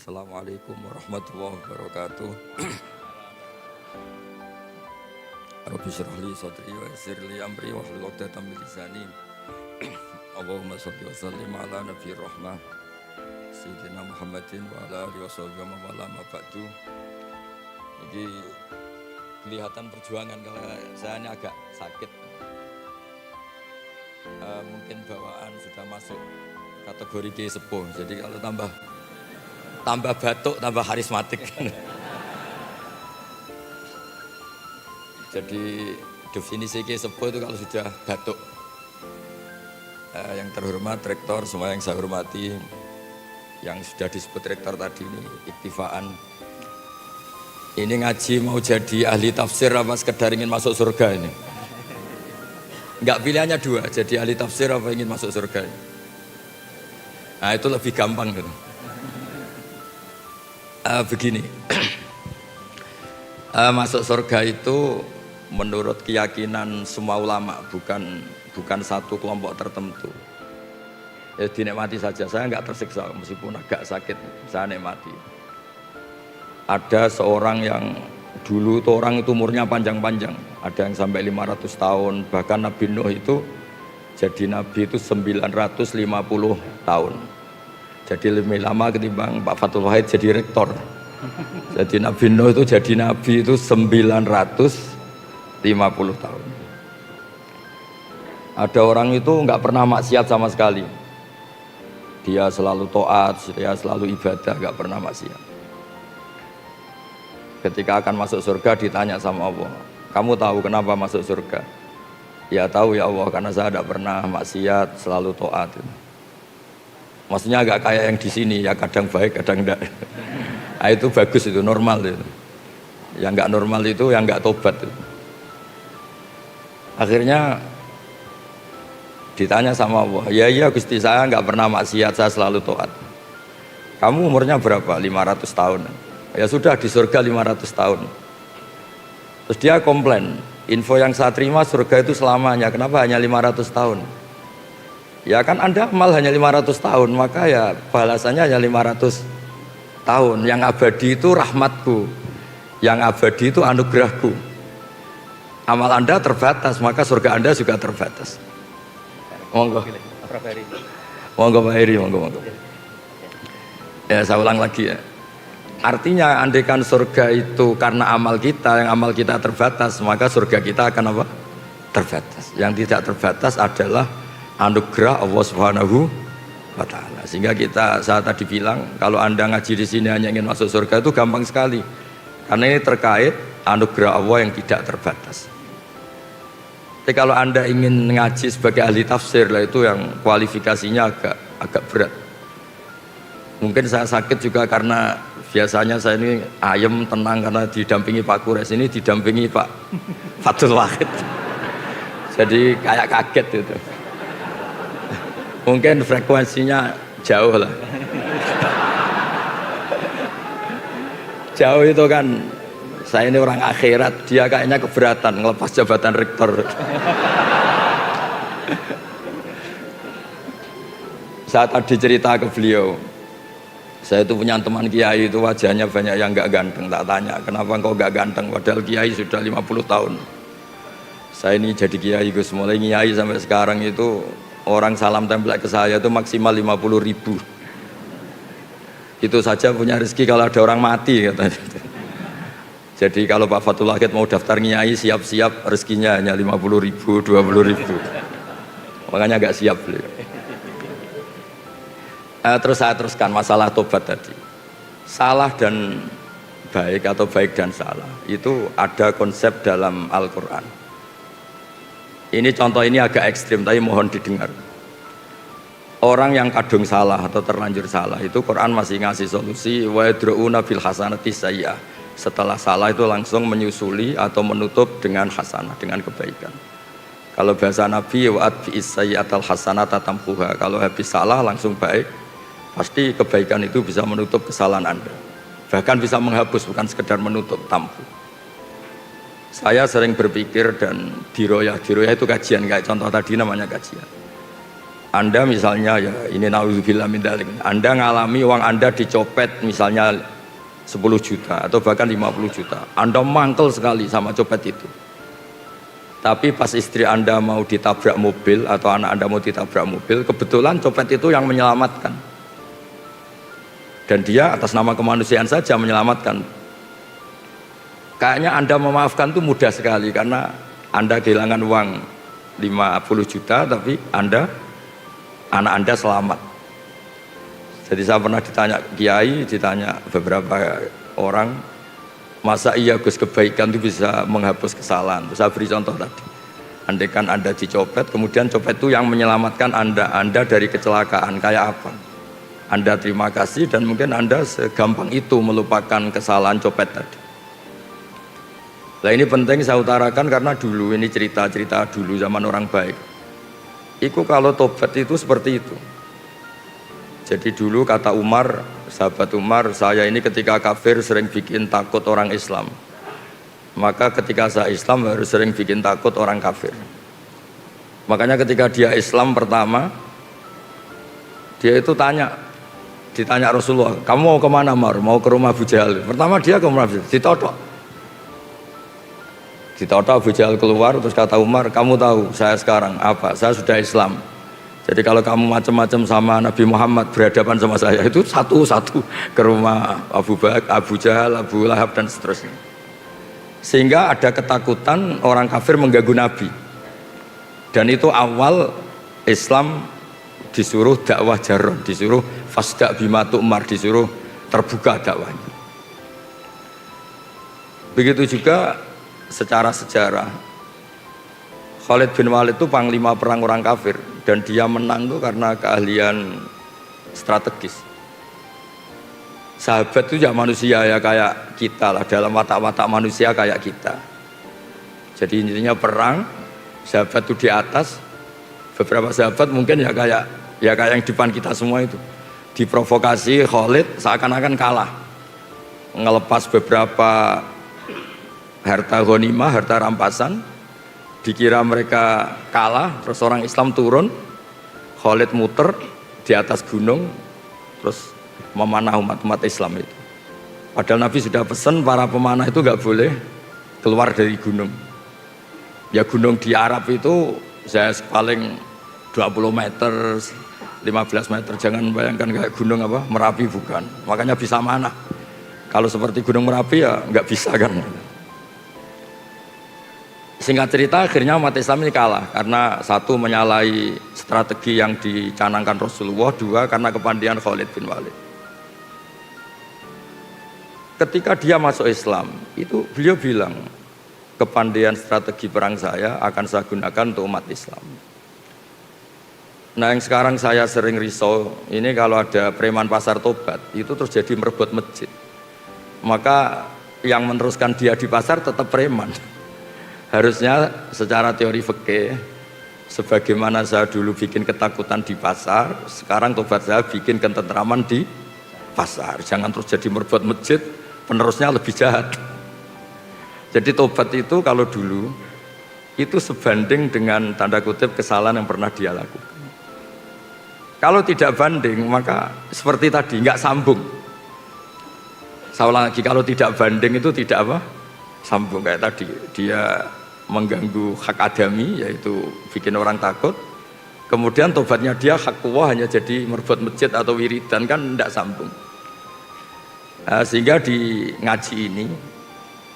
Assalamualaikum warahmatullahi wabarakatuh. Rabbi shrah li sadri wa yassir li amri wahlul 'uqdatam min lisani. Allahumma shalli wa sallim ala nabiyir rahmah Sayyidina Muhammadin wa ala alihi washabihi wa wala ma ba'du. Jadi kelihatan perjuangan kalau saya ini agak sakit. Mungkin bawaan sudah masuk kategori kiai sepuh. Jadi kalau tambah batuk, tambah karismatik. Jadi definisi kiai sepuh itu kalau sudah batuk. Yang terhormat rektor, semua yang saya hormati, yang sudah disebut rektor tadi ini iktifaan. Ini ngaji mau jadi ahli tafsir apa sekedar ingin masuk surga ini? Enggak, pilihannya dua, jadi ahli tafsir apa ingin masuk surga ini? Nah itu lebih gampang gitu. Begini, masuk surga itu menurut keyakinan semua ulama, bukan satu kelompok tertentu. Ya dinikmati saja, saya nggak tersiksa meskipun agak sakit, saya nikmati. Ada seorang yang dulu tuh orang itu umurnya panjang-panjang, ada yang sampai 500 tahun, bahkan Nabi Nuh itu jadi Nabi itu 950 tahun. Jadi lebih lama ketimbang Pak Fathul Wahid jadi rektor. Jadi Nabi Nuh itu jadi Nabi itu 950 tahun. Ada orang itu nggak pernah maksiat sama sekali. Dia selalu taat, dia selalu ibadah, nggak pernah maksiat. Ketika akan masuk surga ditanya sama Allah, kamu tahu kenapa masuk surga? Ya tahu ya Allah, karena saya tidak pernah maksiat, selalu taat. Maksudnya agak kayak yang di sini, ya kadang baik, kadang enggak. Nah, itu bagus, itu normal itu. Yang enggak normal itu yang enggak tobat itu. Akhirnya ditanya sama Allah, ya iya Gusti, saya enggak pernah maksiat, saya selalu taat. Kamu umurnya berapa? 500 tahun. Ya sudah, di surga 500 tahun. Terus dia komplain, info yang saya terima surga itu selamanya, kenapa hanya 500 tahun? Ya kan Anda amal hanya 500 tahun, maka ya balasannya hanya 500 tahun. Yang abadi itu rahmatku, yang abadi itu anugerahku. Amal Anda terbatas, maka surga Anda juga terbatas. Monggo. Monggo Pak Heri, monggo. Ya saya ulang lagi ya. Artinya andaikan surga itu karena amal kita, yang amal kita terbatas, maka surga kita akan apa? Terbatas. Yang tidak terbatas adalah anugerah Allah Subhanahu wa taala. Sehingga saya tadi bilang kalau Anda ngaji di sini hanya ingin masuk surga itu gampang sekali. Karena ini terkait anugerah Allah yang tidak terbatas. Tapi kalau Anda ingin ngaji sebagai ahli tafsir lah, itu yang kualifikasinya agak berat. Mungkin saya sakit juga karena biasanya saya ini ayem tenang karena didampingi Pak Kures, ini didampingi Pak Fathul Wahid. Jadi kayak kaget itu. Mungkin frekuensinya jauh lah. Jauh itu kan, saya ini orang akhirat, dia kayaknya keberatan ngelepas jabatan rektor. Saya tadi cerita ke beliau, saya itu punya teman kiai itu wajahnya banyak yang gak ganteng. Tak tanya, kenapa engkau gak ganteng? Padahal kiai sudah 50 tahun. Saya ini jadi kiai, Gus, mulai kiai sampai sekarang itu orang salam tempel ke saya itu maksimal 50.000. Itu saja punya rezeki kalau ada orang mati katanya. Jadi kalau Pak Fathul Wahid mau daftar kiai, siap-siap rezekinya hanya 50.000, 20.000. Makanya agak siap beliau. Terus saya teruskan masalah tobat tadi. Salah dan baik atau baik dan salah itu ada konsep dalam Al-Quran. Ini contoh ini agak ekstrim tapi mohon didengar. Orang yang kadung salah atau terlanjur salah itu Quran masih ngasih solusi wa yadra'una bil hasanati sayyi'ah. Setelah salah itu langsung menyusuli atau menutup dengan hasanah, dengan kebaikan. Kalau bahasa Nabi wa'at bi'is sayyi'atal hasanata tamhuha. Kalau habis salah langsung baik, pasti kebaikan itu bisa menutup kesalahan Anda. Bahkan bisa menghapus, bukan sekedar menutup, tampu. Saya sering berpikir dan diroyah itu kajian, kayak contoh tadi namanya kajian. Anda misalnya ya ini naudzubillah min dzalik. Anda ngalami uang Anda dicopet misalnya 10 juta atau bahkan 50 juta. Anda mangkel sekali sama copet itu. Tapi pas istri Anda mau ditabrak mobil atau anak Anda mau ditabrak mobil, kebetulan copet itu yang menyelamatkan. Dan dia atas nama kemanusiaan saja menyelamatkan. Kayaknya Anda memaafkan itu mudah sekali karena Anda kehilangan uang 50 juta tapi anak Anda selamat. Jadi saya pernah ditanya kiai, ditanya beberapa orang, masa iya Gus kebaikan itu bisa menghapus kesalahan? Terus saya beri contoh tadi. Andaikan Anda dicopet, kemudian copet itu yang menyelamatkan Anda dari kecelakaan, kayak apa? Anda terima kasih dan mungkin Anda segampang itu melupakan kesalahan copet tadi. Nah ini penting saya utarakan karena dulu ini cerita-cerita dulu zaman orang baik. Itu kalau tobat itu seperti itu. Jadi dulu kata Umar, sahabat Umar, saya ini ketika kafir sering bikin takut orang Islam. Maka ketika saya Islam harus sering bikin takut orang kafir. Makanya ketika dia Islam pertama, dia itu ditanya Rasulullah, kamu mau kemana Mar? Mau ke rumah Abu Jahal. Pertama dia ke rumah Abu Jahal, ditodok Abu Jahal keluar, terus kata Umar, kamu tahu saya sekarang apa? Saya sudah Islam. Jadi kalau kamu macam-macam sama Nabi Muhammad berhadapan sama saya, itu satu-satu ke rumah Abu Jahal, Abu Lahab dan seterusnya. Sehingga ada ketakutan orang kafir mengganggu Nabi. Dan itu awal Islam disuruh dakwah jarrah, disuruh fasda bima tu'mar, disuruh terbuka dakwahnya. Begitu juga secara sejarah, Khalid bin Walid itu panglima perang orang kafir dan dia menang tuh karena keahlian strategis. Sahabat itu ya manusia ya kayak kita lah, dalam watak-watak manusia kayak kita. Jadi intinya perang, sahabat itu di atas, beberapa sahabat mungkin ya kayak yang di depan kita semua itu. Diprovokasi Khalid seakan-akan kalah, ngelepas beberapa harta ghanimah, harta rampasan, dikira mereka kalah, terus orang Islam turun, Khalid muter di atas gunung, terus memanah umat Islam itu. Padahal Nabi sudah pesan para pemanah itu nggak boleh keluar dari gunung. Ya gunung di Arab itu saya paling 20 meter, 15 meter, jangan bayangkan kayak gunung apa Merapi, bukan. Makanya bisa manah. Kalau seperti gunung Merapi ya nggak bisa kan. Singkat cerita akhirnya umat Islam ini kalah karena satu menyalahi strategi yang dicanangkan Rasulullah, dua karena kepandian Khalid bin Walid. Ketika dia masuk Islam itu beliau bilang, kepandian strategi perang saya akan saya gunakan untuk umat Islam. Nah yang sekarang saya sering risau ini kalau ada preman pasar tobat itu terus jadi merebut masjid, maka yang meneruskan dia di pasar tetap preman. Harusnya secara teori fikih, sebagaimana saya dulu bikin ketakutan di pasar, sekarang tobat saya bikin ketentraman di pasar. Jangan terus jadi merebut masjid, penerusnya lebih jahat. Jadi tobat itu kalau dulu itu sebanding dengan tanda kutip kesalahan yang pernah dia lakukan. Kalau tidak banding maka seperti tadi nggak sambung. Saya ulang lagi, kalau tidak banding itu tidak apa? Sambung kayak tadi, dia mengganggu hak adami, yaitu bikin orang takut. Kemudian tobatnya dia hak Allah hanya jadi merebut masjid atau wiridan, kan tidak sambung. Nah, sehingga di ngaji ini,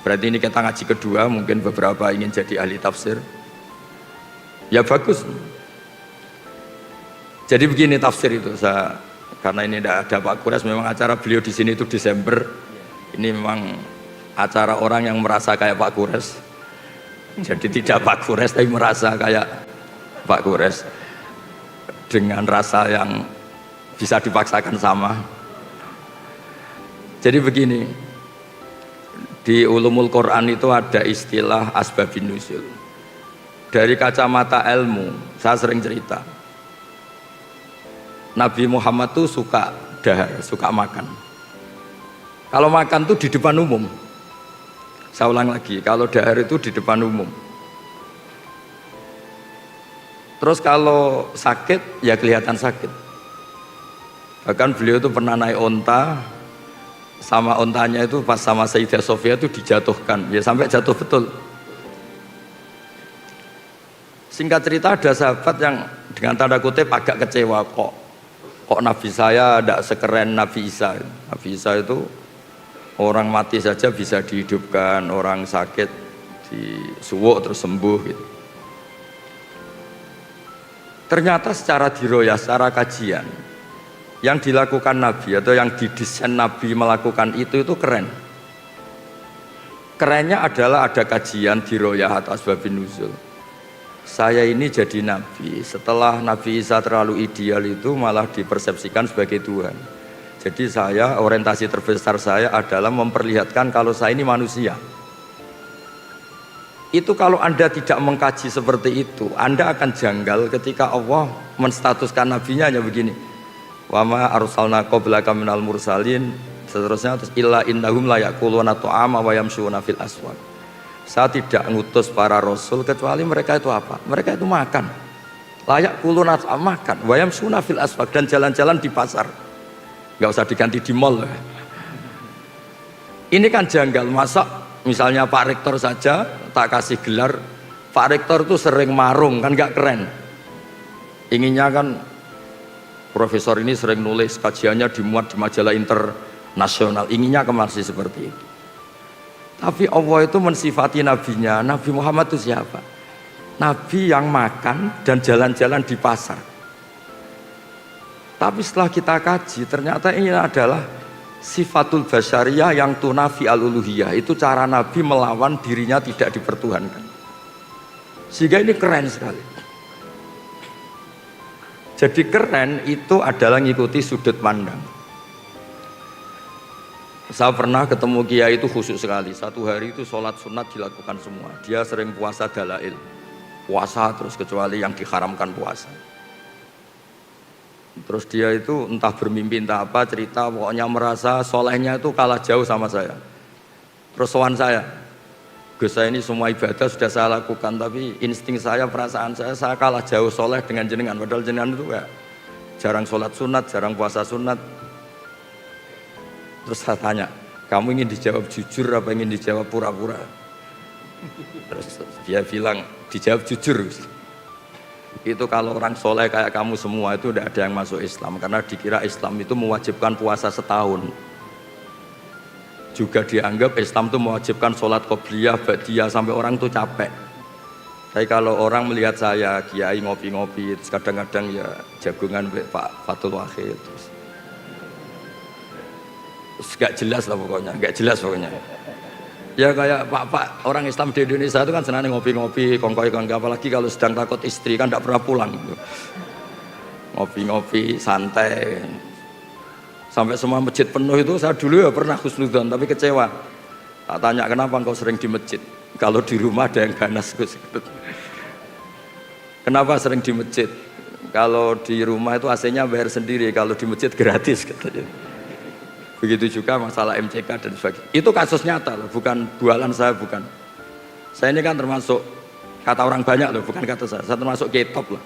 berarti ini kita ngaji kedua, mungkin beberapa ingin jadi ahli tafsir. Ya bagus. Jadi begini tafsir itu, karena ini tidak ada Pak Kures, memang acara beliau di sini itu Desember. Ini memang acara orang yang merasa kayak Pak Kures. Jadi tidak Pak Kures tapi merasa kayak Pak Kures dengan rasa yang bisa dipaksakan sama. Jadi begini, di ulumul Quran itu ada istilah asbabun nuzul. Dari kacamata ilmu, saya sering cerita, Nabi Muhammad tuh suka dahar, suka makan. Kalau makan tuh di depan umum. Saya ulang lagi, kalau dahar itu di depan umum. Terus kalau sakit ya kelihatan sakit. Bahkan beliau itu pernah naik onta, sama ontanya itu pas sama Sayyidah Sofia itu dijatuhkan, ya sampai jatuh betul. Singkat cerita ada sahabat yang dengan tanda kutip agak kecewa, kok Nabi saya tidak sekeren Nabi Isa. Nabi Isa itu orang mati saja bisa dihidupkan, orang sakit disuwuk terus sembuh gitu. Ternyata secara diroyah, secara kajian yang dilakukan Nabi atau yang didesain Nabi melakukan itu keren. Kerennya adalah ada kajian diroyah atau asbabun nuzul. Saya ini jadi Nabi, setelah Nabi Isa terlalu ideal itu malah dipersepsikan sebagai Tuhan. Jadi saya, orientasi terbesar saya adalah memperlihatkan kalau saya ini manusia. Itu kalau Anda tidak mengkaji seperti itu, Anda akan janggal ketika Allah menstatuskan nabinya hanya begini. Wa ma arsalna qablaka minal mursalin, seterusnya terus illa innahum la yaquluna ta'ama wa yamshuna fil aswaq. Saya tidak ngutus para rasul kecuali mereka itu apa? Mereka itu makan. Layak kuluna makan, wa yamshuna fil aswaq, dan jalan-jalan di pasar. Enggak usah diganti di mall. Ini kan janggal, masa misalnya Pak Rektor saja tak kasih gelar Pak Rektor itu sering marung, kan gak keren. Inginnya kan profesor ini sering nulis, kajiannya dimuat di majalah internasional, inginnya masih seperti itu. Tapi Allah itu mensifati nabinya, Nabi Muhammad itu siapa? Nabi yang makan dan jalan-jalan di pasar. Tapi setelah kita kaji, ternyata ini adalah sifatul basyariyah yang tunafi al-uluhiyah. Itu cara Nabi melawan dirinya tidak dipertuhankan. Sehingga ini keren sekali. Jadi keren itu adalah ngikuti sudut pandang. Saya pernah ketemu kiai itu khusyuk sekali. Satu hari itu sholat sunat dilakukan semua. Dia sering puasa dalail, puasa terus kecuali yang diharamkan puasa. Terus dia itu entah bermimpi entah apa, cerita pokoknya merasa solehnya itu kalah jauh sama saya. Terus sowan saya, Gus, saya ini semua ibadah sudah saya lakukan, tapi insting saya, perasaan saya kalah jauh soleh dengan jenengan. Padahal jenengan itu ya jarang sholat sunat, jarang puasa sunat. Terus saya tanya, kamu ingin dijawab jujur apa ingin dijawab pura-pura? Terus dia bilang, dijawab jujur. Itu kalau orang soleh kayak kamu semua itu tidak ada yang masuk Islam, karena dikira Islam itu mewajibkan puasa setahun. Juga dianggap Islam itu mewajibkan sholat qobliyah, ba'diyah, sampai orang itu capek. Tapi kalau orang melihat saya kiai ngopi-ngopi, terus kadang-kadang ya jagungan Pak Fatul Wahid, terus gak jelas lah pokoknya, gak jelas pokoknya. Ya kayak pak orang Islam di Indonesia itu kan senang ngopi-ngopi, kongkoi-kongkoi, apalagi kalau sedang takut istri kan tidak pernah pulang. Ngopi-ngopi, santai. Sampai semua masjid penuh itu saya dulu ya pernah husnudzon tapi kecewa. Tak tanya kenapa engkau sering di masjid? Kalau di rumah ada yang ganas Gus. Kenapa sering di masjid? Kalau di rumah itu AC-nya bayar sendiri, kalau di masjid gratis katanya. Begitu juga masalah MCK dan sebagainya. Itu kasus nyata loh, bukan bualan saya, bukan. Saya ini kan termasuk, kata orang banyak loh, bukan kata saya termasuk K-top loh.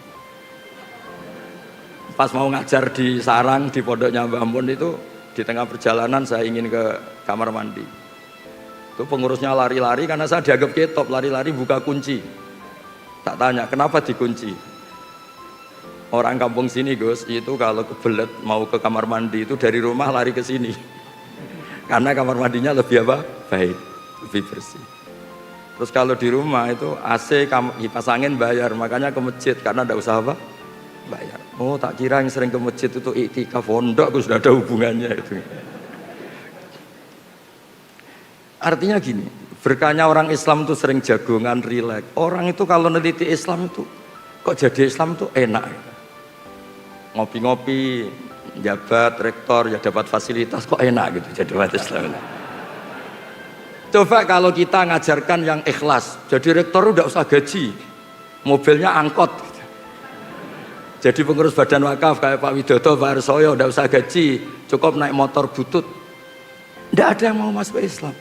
Pas mau ngajar di sarang, di pondoknya Mbah Mun itu, di tengah perjalanan saya ingin ke kamar mandi. Itu pengurusnya lari-lari karena saya dianggap K-top, lari-lari buka kunci. Tak tanya, kenapa dikunci? Orang kampung sini Gus, itu kalau kebelet mau ke kamar mandi itu dari rumah lari ke sini. Karena kamar mandinya lebih apa? Baik, lebih bersih. Terus kalau di rumah itu AC kipas angin bayar, makanya ke masjid karena tidak usah apa? Bayar. Oh, tak kira yang sering ke masjid itu iktikaf pondok, Gus, sudah ada hubungannya itu. Artinya gini, berkahnya orang Islam itu sering jagongan, rileks. Orang itu kalau neliti Islam itu kok jadi Islam itu enak. Ngopi-ngopi, jabat, rektor, ya dapat fasilitas, kok enak gitu jadi umat Islam. Coba kalau kita ngajarkan yang ikhlas, jadi rektor udah usah gaji, mobilnya angkot. Jadi pengurus badan wakaf kayak Pak Widodo, Pak Arsoyo, udah usah gaji, cukup naik motor butut. Tidak ada yang mau masuk Islam.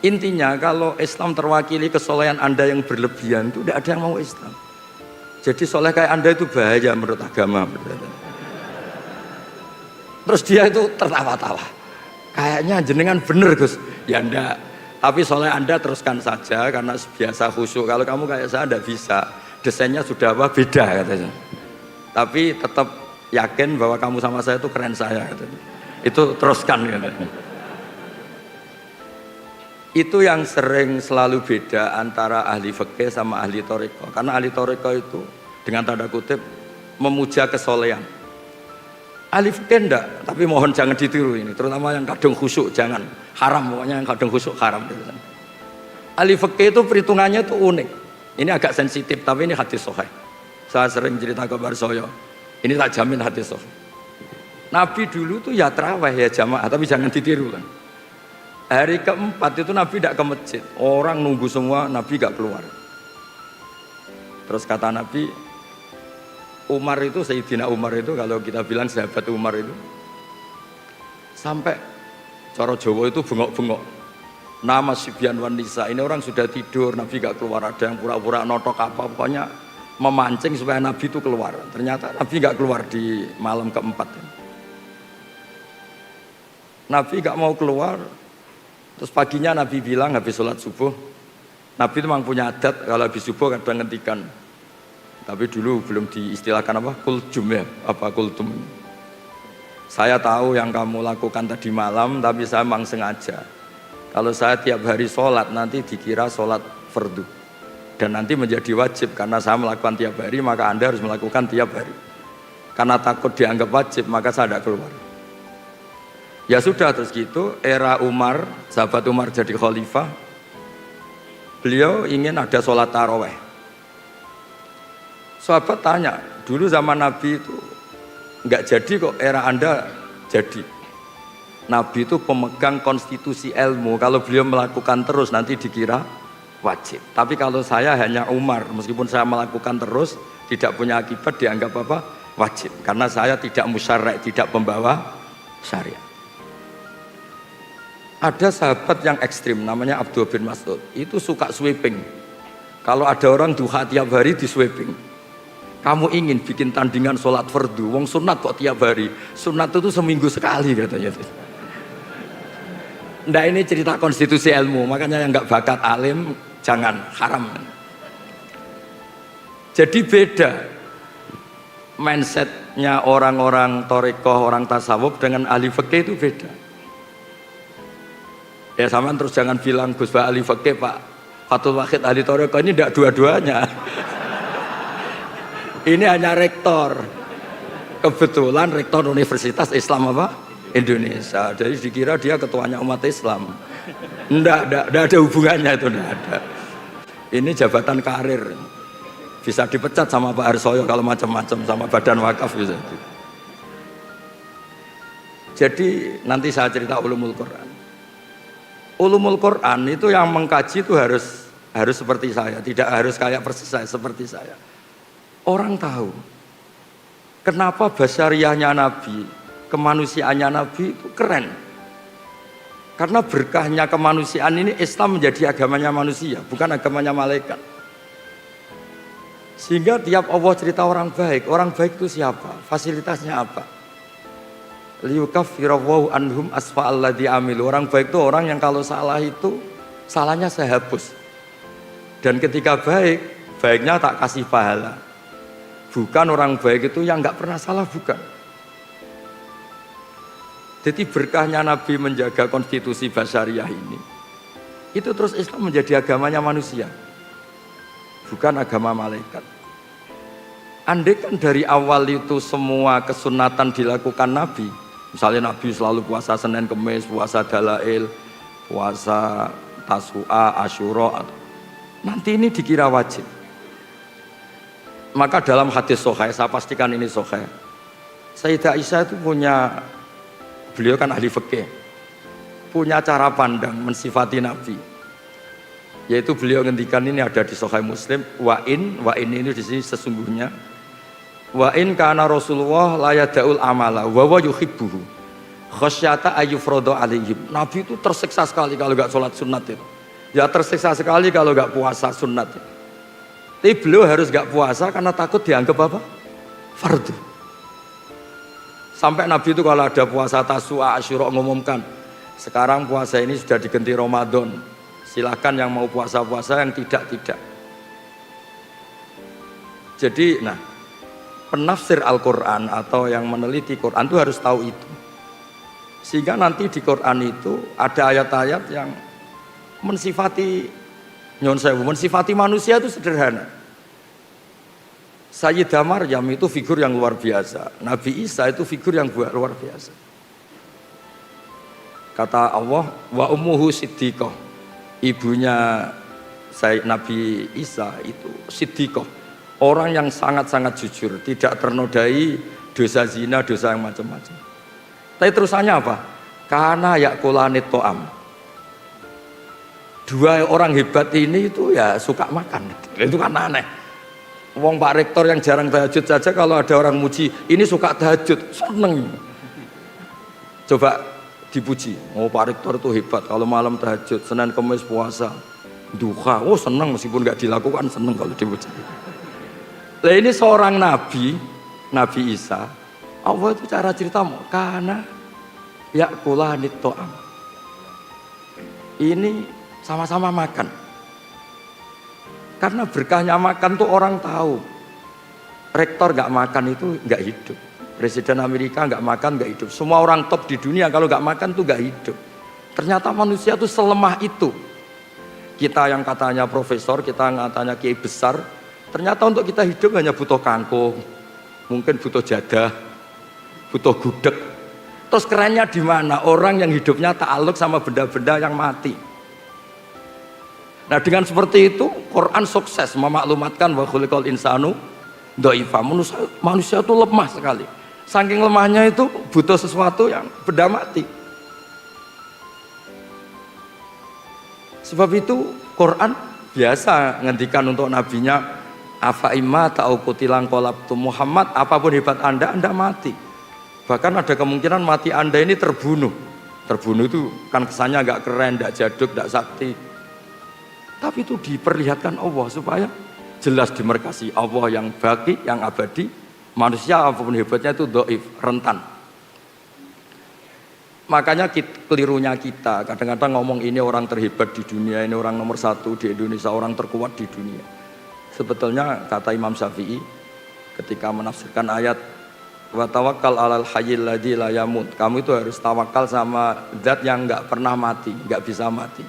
Intinya kalau Islam terwakili kesolehan Anda yang berlebihan itu tidak ada yang mau Islam. Jadi soleh kayak Anda itu bahaya menurut agama. Terus dia itu tertawa-tawa. Kayaknya jenengan bener Gus. Ya enggak. Tapi soleh Anda teruskan saja karena biasa khusyuk. Kalau kamu kayak saya enggak bisa. Desainnya sudah beda katanya. Tapi tetap yakin bahwa kamu sama saya itu keren saya katanya. Itu teruskan katanya. Itu yang sering selalu beda antara ahli fikih sama ahli thariqah. Karena ahli thariqah itu dengan tanda kutip memuja kesolehan. Ahli fikih enggak, tapi mohon jangan ditiru ini, terutama yang kadung khusyuk jangan. Haram pokoknya yang kadung khusyuk haram. Ahli fikih itu perhitungannya itu unik. Ini agak sensitif, tapi ini hadis sahih. Saya sering cerita ke Barsoyo. Ini tak jamin hadis sahih. Nabi dulu tuh ya tarawih ya jamaah, tapi jangan ditiru kan. Hari keempat itu Nabi tidak ke masjid. Orang nunggu semua, Nabi gak keluar. Terus kata Nabi, Umar itu, Sayyidina Umar itu, kalau kita bilang sahabat Umar itu, sampai cara Jawa itu bengok-bengok. Nama Sibyan wan Nisa, ini orang sudah tidur, Nabi gak keluar. Ada yang pura-pura notok apa, pokoknya memancing supaya Nabi itu keluar. Ternyata Nabi gak keluar di malam keempat. Nabi gak mau keluar. Terus paginya Nabi bilang habis sholat subuh, Nabi itu memang punya adat kalau habis subuh kadang ngentikan. Tapi dulu belum diistilahkan apa kultum ya, apa kultum. Saya tahu yang kamu lakukan tadi malam, tapi saya memang sengaja. Kalau saya tiap hari sholat nanti dikira sholat fardu dan nanti menjadi wajib karena saya melakukan tiap hari, maka Anda harus melakukan tiap hari. Karena takut dianggap wajib, maka saya tidak keluar. Ya sudah, terus gitu era Umar, sahabat Umar jadi khalifah, beliau ingin ada sholat taraweh. Sahabat tanya, dulu zaman Nabi itu nggak jadi kok, era Anda jadi. Nabi itu pemegang konstitusi ilmu, kalau beliau melakukan terus nanti dikira wajib. Tapi kalau saya hanya Umar, meskipun saya melakukan terus tidak punya akibat, dianggap apa? Wajib, karena saya tidak musyarek, tidak pembawa syariat. Ada sahabat yang ekstrim namanya Abdul bin Mas'ud, itu suka sweeping. Kalau ada orang duha tiap hari di sweeping. Kamu ingin bikin tandingan sholat fardu, wong sunat kok tiap hari. Sunat itu seminggu sekali katanya. Nah ini cerita konstitusi ilmu, makanya yang nggak bakat alim jangan, haram. Jadi beda mindsetnya orang-orang thariqah, orang tasawuf dengan ahli fikih itu beda. Ya sama terus jangan bilang Gus Pak ahli fikih, Pak Fathul Wahid ahli thariqah, ini tidak dua-duanya. Ini hanya rektor. Kebetulan rektor Universitas Islam apa? Indonesia. Jadi dikira dia ketuanya umat Islam. Enggak ada hubungannya itu, enggak ada. Ini jabatan karir. Bisa dipecat sama Pak Harsoyo kalau macam-macam, sama badan wakaf bisa. Jadi nanti saya cerita ulumul Quran. Ulumul Quran itu yang mengkaji itu harus seperti saya, tidak harus kayak persis saya, seperti saya. Orang tahu kenapa basyariahnya Nabi, kemanusiaannya Nabi itu keren. Karena berkahnya kemanusiaan ini Islam menjadi agamanya manusia, bukan agamanya malaikat. Sehingga tiap Allah cerita orang baik itu siapa? Fasilitasnya apa? Liyukaffirallahu anhum asfa'alladzi amilu. Orang baik itu orang yang kalau salah itu salahnya saya hapus. Dan ketika baik, baiknya tak kasih pahala. Bukan orang baik itu yang nggak pernah salah, bukan. Jadi berkahnya Nabi menjaga konstitusi basyariah ini, itu terus Islam menjadi agamanya manusia, bukan agama malaikat. Andai kan dari awal itu semua kesunatan dilakukan Nabi, misalnya Nabi selalu puasa Senin Kemis, puasa Dalail, puasa Tasu'a, Asyura, nanti ini dikira wajib. Maka dalam hadis sahih, saya pastikan ini sahih, Sayyidah Aisyah itu beliau kan ahli fikih, punya cara pandang mensifati Nabi, yaitu beliau ngendikan, ini ada di Sahih Muslim, wa in ini di sini sesungguhnya, wa in kana Rasulullah la yada'ul amala wa yuhibbuhu Khasyata ayyufrodo alaihim. Nabi itu tersiksa sekali kalau nggak sholat sunat itu. Ya tersiksa sekali kalau nggak puasa sunat. Tapi beliau harus nggak puasa karena takut dianggap apa? Fardu. Sampai Nabi itu kalau ada puasa Tasu'a, Asyura ngumumkan, sekarang puasa ini sudah diganti Ramadan. Silakan yang mau puasa-puasa, yang tidak. Jadi, nah, penafsir Al-Quran atau yang meneliti Quran itu harus tahu itu. Sehingga nanti di Quran itu ada ayat-ayat yang mensifati manusia itu sederhana. Sayyidah Maryam itu figur yang luar biasa. Nabi Isa itu figur yang luar biasa. Kata Allah, wa ummuhu siddiqah. Ibunya Nabi Isa itu siddiqah. Orang yang sangat-sangat jujur, tidak ternodai dosa zina, dosa yang macam-macam. Tapi terusannya apa? Karena yakulanit to'am. Dua orang hebat ini itu ya suka makan. Itu kan aneh. Wong Pak Rektor yang jarang tahajud saja kalau ada orang muji, ini suka tahajud, seneng. Coba dipuji, oh Pak Rektor itu hebat kalau malam tahajud, Senin Kamis puasa, duha, oh seneng meskipun nggak dilakukan, seneng kalau dipuji. Nah ini seorang Nabi Isa, Allah itu cara cerita karena yakulanit to'am. Ini sama-sama makan. Karena berkahnya makan tuh orang tahu. Rektor nggak makan itu nggak hidup. Presiden Amerika nggak makan nggak hidup. Semua orang top di dunia kalau nggak makan tuh nggak hidup. Ternyata manusia tuh selemah itu. Kita yang katanya profesor, kita yang katanya kiai besar, ternyata untuk kita hidup hanya butuh kangkung, mungkin butuh jadah, butuh gudeg. Terus kerennya di mana? Orang yang hidupnya ta'aluk sama benda-benda yang mati. Nah dengan seperti itu Quran sukses memaklumatkan wa khuliqal insanu dhaifa. Manusia itu lemah sekali. Saking lemahnya itu butuh sesuatu yang benda mati. Sebab itu Quran biasa ngendikan untuk nabinya afa imma ta'u kutilang qalabtu Muhammad, apapun hebat Anda mati. Bahkan ada kemungkinan mati Anda ini terbunuh. Terbunuh itu kan kesannya nggak keren, nggak jaduk, nggak sakti. Tapi itu diperlihatkan Allah supaya jelas dimerkasi Allah yang baki, yang abadi. Manusia apapun hebatnya itu dhaif, rentan. Makanya kelirunya kita kadang-kadang ngomong ini orang terhebat di dunia, ini orang nomor satu di Indonesia, orang terkuat di dunia. Sebetulnya kata Imam Syafi'i ketika menafsirkan ayat wa tawakkal 'alal hayyil ladzi la yamut, kamu itu harus tawakal sama zat yang enggak pernah mati, enggak bisa mati.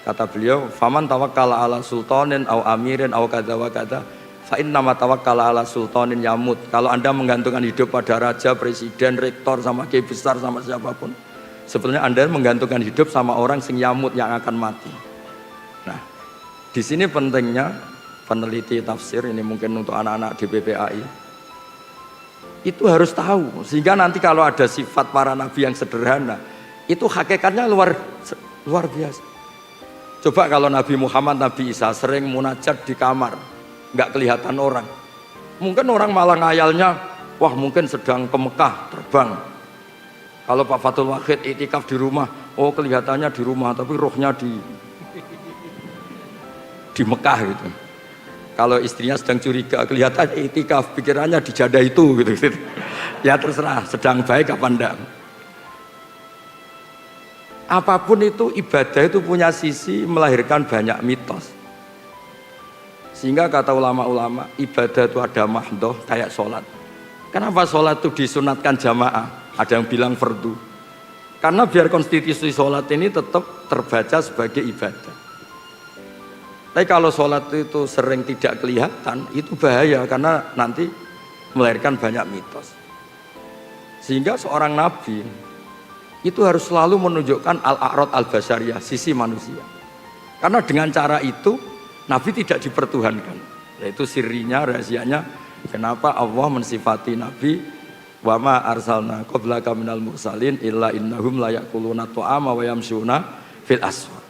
Kata beliau, faman tawakkala 'ala sultanin au amirin au kadza wa kadza fa inna ma tawakkala 'ala sultanin yamut. Kalau Anda menggantungkan hidup pada raja, presiden, rektor sama kiai besar sama siapapun, sebetulnya Anda menggantungkan hidup sama orang sing yamut yang akan mati. Nah, di sini pentingnya peneliti tafsir ini mungkin untuk anak-anak di BPAI. Itu harus tahu sehingga nanti kalau ada sifat para nabi yang sederhana, itu hakikatnya luar biasa. Coba kalau Nabi Muhammad, Nabi Isa sering munajat di kamar, nggak kelihatan orang. Mungkin orang malah ngayalnya, wah mungkin sedang ke Mekah terbang. Kalau Pak Fatul Wahid itikaf di rumah, oh kelihatannya di rumah tapi rohnya di Mekah gitu. Kalau istrinya sedang curiga, kelihatannya itikaf, pikirannya di jadah itu gitu. Ya terserah, sedang baik apa enggak. Apapun itu ibadah itu punya sisi melahirkan banyak mitos. Sehingga kata ulama-ulama ibadah itu ada mahdoh kayak sholat. Kenapa sholat itu disunatkan jamaah? Ada yang bilang fardu. Karena biar konstitusi sholat ini tetap terbaca sebagai ibadah. Tapi kalau sholat itu sering tidak kelihatan, itu bahaya karena nanti melahirkan banyak mitos. Sehingga seorang nabi itu harus selalu menunjukkan al-a'rad al-basyariyah, sisi manusia. Karena dengan cara itu nabi tidak dipertuhankan. Yaitu sirinya, rahasianya kenapa Allah mensifati nabi wa ma arsalna qablaka minal mursalin illa innahum la yaquluna ta'ama wa yamshuna fil aswaq.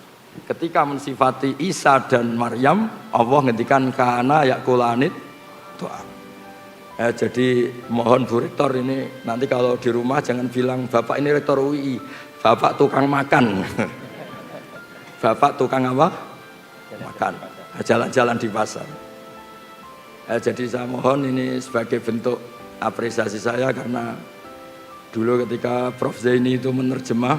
Ketika mensifati Isa dan Maryam, Allah ngendikan kana yaqulanit ta'am. Jadi mohon Bu Rektor ini nanti kalau di rumah jangan bilang Bapak ini Rektor UI, Bapak tukang makan. Bapak tukang apa? Makan. Jalan-jalan di pasar. Jadi saya mohon ini sebagai bentuk apresiasi saya karena dulu ketika Prof Zaini itu menerjemah,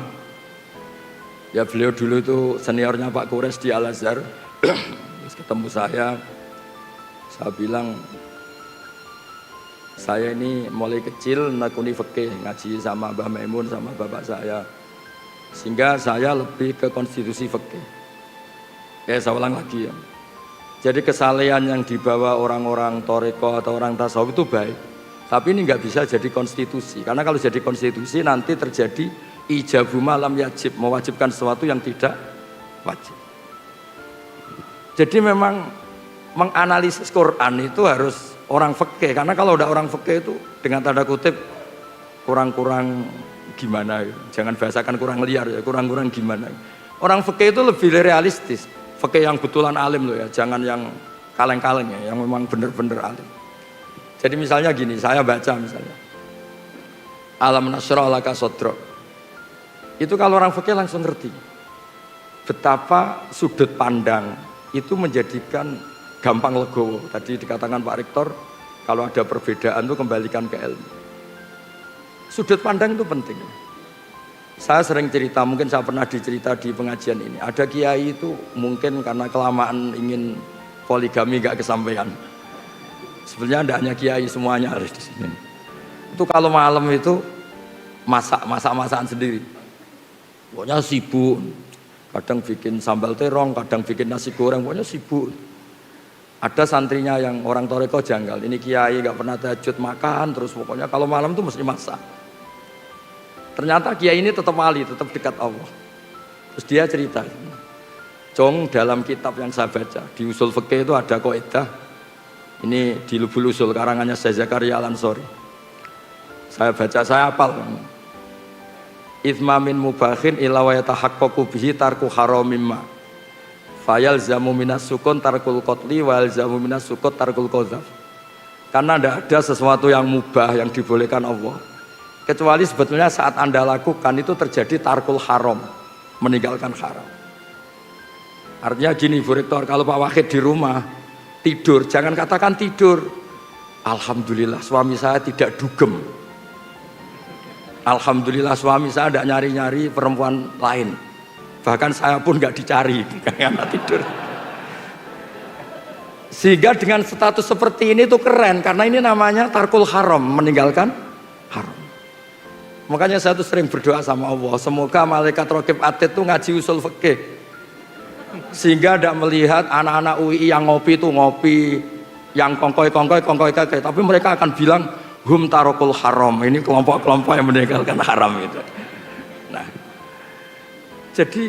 ya beliau dulu itu seniornya Pak Kures di Al Azhar. Terus ketemu saya bilang saya ini mulai kecil nekuni fikih, ngaji sama Mbah Maimun sama bapak saya, sehingga saya lebih ke konstitusi fikih. Saya ulang lagi ya. Jadi kesalehan yang dibawa orang-orang toriko atau orang tasawuf itu baik, tapi ini nggak bisa jadi konstitusi, karena kalau jadi konstitusi nanti terjadi ijabu malam yajib, mewajibkan sesuatu yang tidak wajib. Jadi memang menganalisis Quran itu harus orang fikih, karena kalau udah orang fikih itu dengan tanda kutip kurang-kurang gimana, jangan bahasakan kurang liar ya, kurang-kurang gimana. Orang fikih itu lebih realistis, fikih yang betulan alim loh ya, jangan yang kaleng-kaleng ya, yang memang bener-bener alim. Jadi misalnya gini, saya baca misalnya Alam nasrah laka sodrok, itu kalau orang fikih langsung ngerti betapa sudut pandang itu menjadikan gampang legowo. Tadi dikatakan Pak Rektor, kalau ada perbedaan itu kembalikan ke ilmu. Sudut pandang itu penting. Saya sering cerita, mungkin saya pernah dicerita di pengajian ini. Ada kiai itu mungkin karena kelamaan ingin poligami gak kesampaian. Sebenarnya tidak hanya kiai, semuanya harus di sini. Itu kalau malam itu masakan sendiri. Pokoknya sibuk. Kadang bikin sambal terong, kadang bikin nasi goreng, pokoknya sibuk. Ada santrinya yang orang toreko janggal, ini kiai gak pernah tahajud makan, terus pokoknya kalau malam tuh mesti masak. Ternyata kiai ini tetap wali, tetap dekat Allah. Terus dia cerita, Jong dalam kitab yang saya baca, di usul fikih itu ada kaidah, ini di Lubul Usul karangannya Syekh Zakaria Al-Ansori. Saya baca, saya hafal. Ithma min mubakhin ila wa yatahaqqaqu bihi tarku haramimma. Fayal zamu minas sukun tarkul qatli wal zamu minas sukut tarkul qadzaf. Karena tidak ada sesuatu yang mubah yang dibolehkan Allah, kecuali sebetulnya saat Anda lakukan itu terjadi tarkul haram, meninggalkan haram. Artinya gini Bu Rektor, kalau Pak Wahid di rumah tidur, jangan katakan tidur alhamdulillah suami saya tidak dugem, alhamdulillah suami saya tidak nyari-nyari perempuan lain, bahkan saya pun nggak dicari karena tidur. Sehingga dengan status seperti ini tuh keren, karena ini namanya tarkul haram, meninggalkan haram. Makanya saya tuh sering berdoa sama Allah, semoga malaikat raqib atid tuh ngaji usul fikih, sehingga tidak melihat anak-anak UI yang ngopi itu ngopi, yang kongkoi, tapi mereka akan bilang hum tarokul haram, ini kelompok-kelompok yang meninggalkan haram itu. Nah, jadi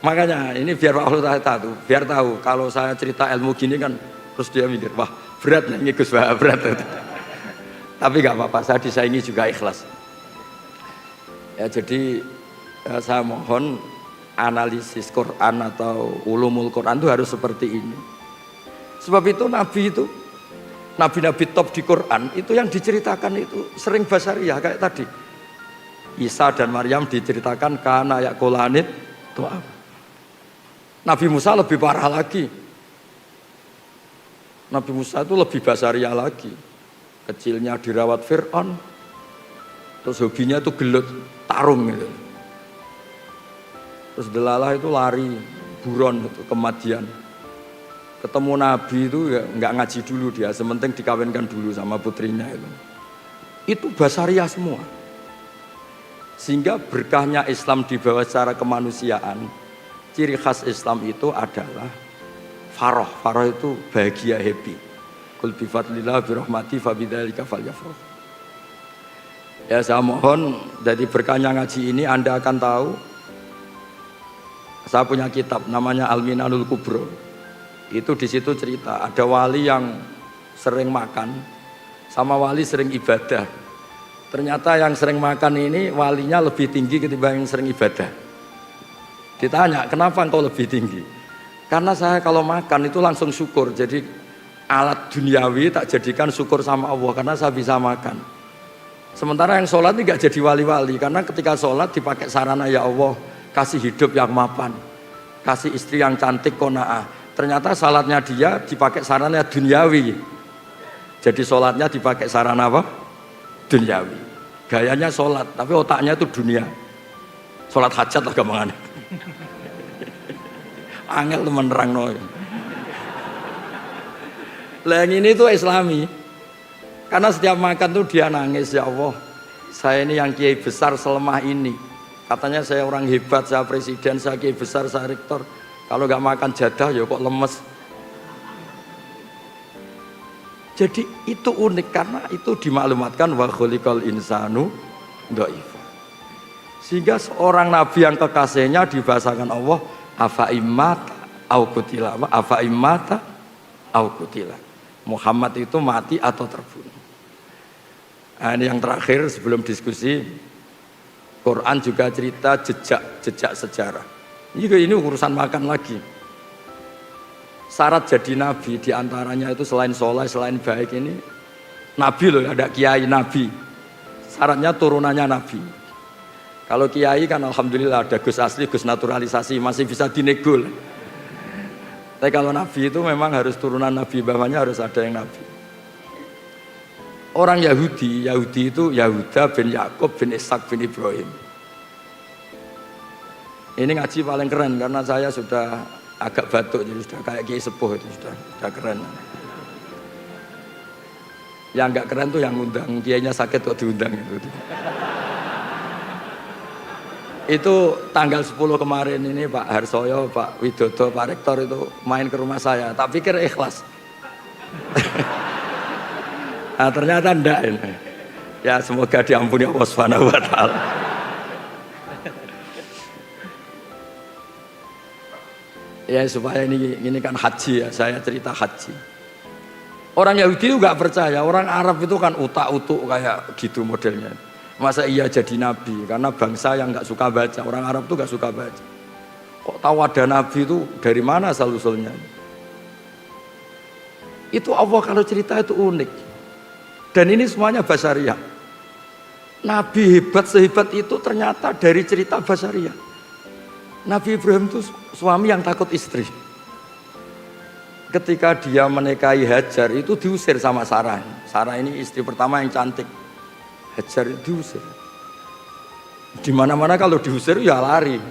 makanya ini biar Pak Allah tahu, biar tahu kalau saya cerita ilmu gini kan, terus dia mikir wah berat nih Gus, berat. Tapi nggak apa-apa, saya disaingi juga ikhlas. Ya jadi saya mohon analisis Quran atau ulumul Quran itu harus seperti ini. Sebab itu Nabi-Nabi top di Quran itu yang diceritakan itu sering basariyah kayak tadi. Isa dan Maryam diceritakan kana yaqulanit doa. Nabi Musa lebih parah lagi. Nabi Musa itu lebih basariyah lagi. Kecilnya dirawat Fir'aun, terus hobinya itu gelut, tarung gitu. Terus delalah itu lari, buron itu, kematian. Ketemu Nabi itu ya nggak ngaji dulu dia, sementing dikawinkan dulu sama putrinya itu. Itu basariyah semua. Sehingga berkahnya Islam dibawa secara kemanusiaan. Ciri khas Islam itu adalah faroh. Faroh itu bahagia, happy. Qul bi fadlillah bi rahmati fa bidzalika falyafrah. Ya saya mohon dari berkahnya ngaji ini Anda akan tahu. Saya punya kitab namanya Al-Minanul Kubro. Itu di situ cerita ada wali yang sering makan sama wali sering ibadah. Ternyata yang sering makan ini walinya lebih tinggi ketimbang yang sering ibadah. Ditanya, kenapa engkau lebih tinggi? Karena saya kalau makan itu langsung syukur. Jadi alat duniawi tak jadikan syukur sama Allah karena saya bisa makan. Sementara yang sholat ini gak jadi wali-wali karena ketika sholat dipakai sarana ya Allah kasih hidup yang mapan, kasih istri yang cantik qanaah. Ternyata sholatnya dia dipakai sarana duniawi. Jadi sholatnya dipakai sarana apa? Duniawi. Gayanya sholat tapi otaknya itu dunia. Sholat hajat lah gampangane. Angel temen nerangno. Lah yang ini tuh Islami. Karena setiap makan tuh dia nangis, ya Allah, saya ini yang kiai besar selemah ini. Katanya saya orang hebat, saya presiden, saya kiai besar, saya rektor. Kalau nggak makan jadah ya kok lemes. Jadi itu unik karena itu dimaklumatkan wa khuliqal insanu dhaifa. Sehingga seorang nabi yang kekasihnya dibahasakan Allah afa immata au qutila, afa immata au qutila. Muhammad itu mati atau terbunuh. Nah, ini yang terakhir sebelum diskusi. Quran juga cerita jejak sejarah. Ini urusan makan lagi. Syarat jadi nabi diantaranya itu selain soleh, selain baik ini nabi loh, ada kiai nabi. Syaratnya turunannya nabi. Kalau kiai kan alhamdulillah ada Gus asli, Gus naturalisasi masih bisa dinego. Tapi kalau nabi itu memang harus turunan nabi, bawahnya harus ada yang nabi. Orang Yahudi itu Yahuda bin Yakub bin Ishak bin Ibrahim. Ini ngaji paling keren karena saya sudah agak batuk, jadi sudah kayak kiai sepuh itu sudah keren. Yang enggak keren tuh yang ngundang, kiainya sakit kok diundang itu. Itu tanggal 10 kemarin ini Pak Harsoyo, Pak Widodo, Pak Rektor itu main ke rumah saya. Tak pikir ikhlas. Nah, ternyata enggak ini. Ya semoga diampuni Allah Subhanahu wa taala. Ya supaya ini kan haji ya, saya cerita haji. Orang Yahudi itu enggak percaya, orang Arab itu kan utak-utuk kayak gitu modelnya. Masa iya jadi nabi? Karena bangsa yang nggak suka baca, orang Arab tuh nggak suka baca. Kok tahu ada nabi itu dari mana asal usulnya? Itu Allah kalau cerita itu unik. Dan ini semuanya basyariah. Nabi hebat sehebat itu ternyata dari cerita basyariah. Nabi Ibrahim itu suami yang takut istri. Ketika dia menikahi Hajar itu diusir sama Sarah. Sarah ini istri pertama yang cantik. Hajar diusir. Di mana-mana kalau diusir ya lari.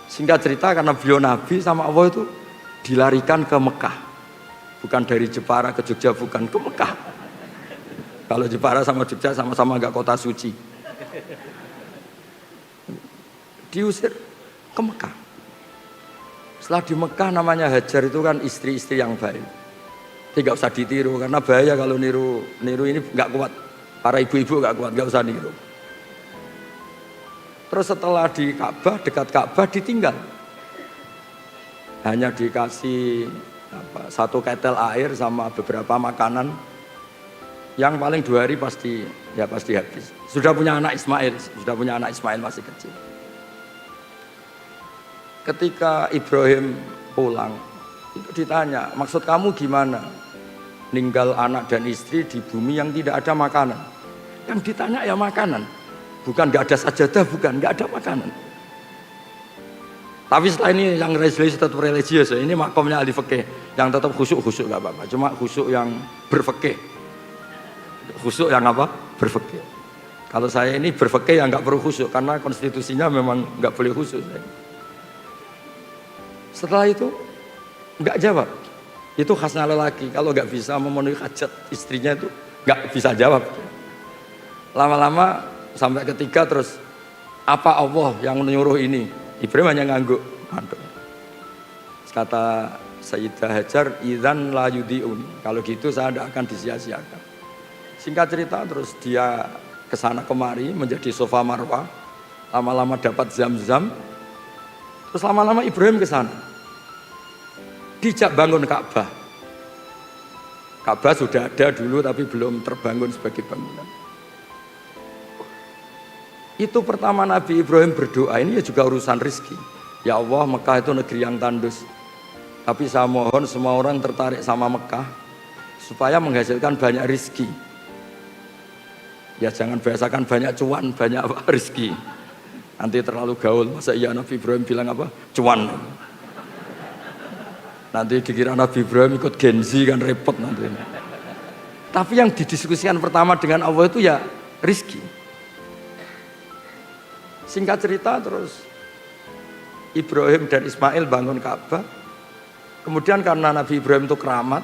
Singkat cerita karena beliau Nabi sama Allah itu dilarikan ke Mekah. Bukan dari Jepara ke Jogja, bukan ke Mekah. Kalau Jepara sama Jogja sama-sama enggak kota suci. Diusir ke Mekah. Setelah di Mekah namanya Hajar itu kan istri-istri yang baik. Tidak usah ditiru karena bahaya kalau niru ini enggak kuat. Para ibu-ibu enggak kuat, enggak usah niru. Terus setelah di Ka'bah, dekat Ka'bah ditinggal. Hanya dikasih satu ketel air sama beberapa makanan yang paling 2 hari pasti habis. Sudah punya anak Ismail masih kecil. Ketika Ibrahim pulang, itu ditanya, maksud kamu gimana? Ninggal anak dan istri di bumi yang tidak ada makanan. Yang ditanya ya makanan. Bukan nggak ada sajadah, bukan nggak ada makanan. Tapi setelah ini yang religius tetap religius, ini makomnya ahli fikih, yang tetap khusyuk nggak apa-apa. Cuma khusyuk yang berfikih, khusyuk yang apa? Berfikih. Kalau saya ini berfikih yang nggak perlu khusyuk karena konstitusinya memang nggak boleh khusyuk. Setelah itu nggak jawab. Itu khasnya lelaki. Kalau nggak bisa memenuhi hajat istrinya itu nggak bisa jawab. Lama-lama sampai ketiga terus apa Allah yang menyuruh ini? Ibrahim hanya ngangguk, mantuk. Kata Sayyidah Hajar, idzan la yudiun. Kalau gitu saya tidak akan disia-siakan. Singkat cerita terus dia kesana kemari menjadi Safa Marwah. Lama-lama dapat Zam-Zam. Terus lama-lama Ibrahim kesana. Dijak bangun Ka'bah. Ka'bah sudah ada dulu tapi belum terbangun sebagai bangunan. Itu pertama Nabi Ibrahim berdoa, ini ya juga urusan rezeki. Ya Allah, Mekah itu negeri yang tandus. Tapi saya mohon semua orang tertarik sama Mekah supaya menghasilkan banyak rizki. Ya jangan biasakan banyak cuan, banyak apa rizki. Nanti terlalu gaul. Masa iya Nabi Ibrahim bilang apa? Cuan. Nanti dikira Nabi Ibrahim ikut Gen Z kan repot nanti. Tapi yang didiskusikan pertama dengan Allah itu ya rizki. Singkat cerita terus Ibrahim dan Ismail bangun Ka'bah. Kemudian karena Nabi Ibrahim itu keramat,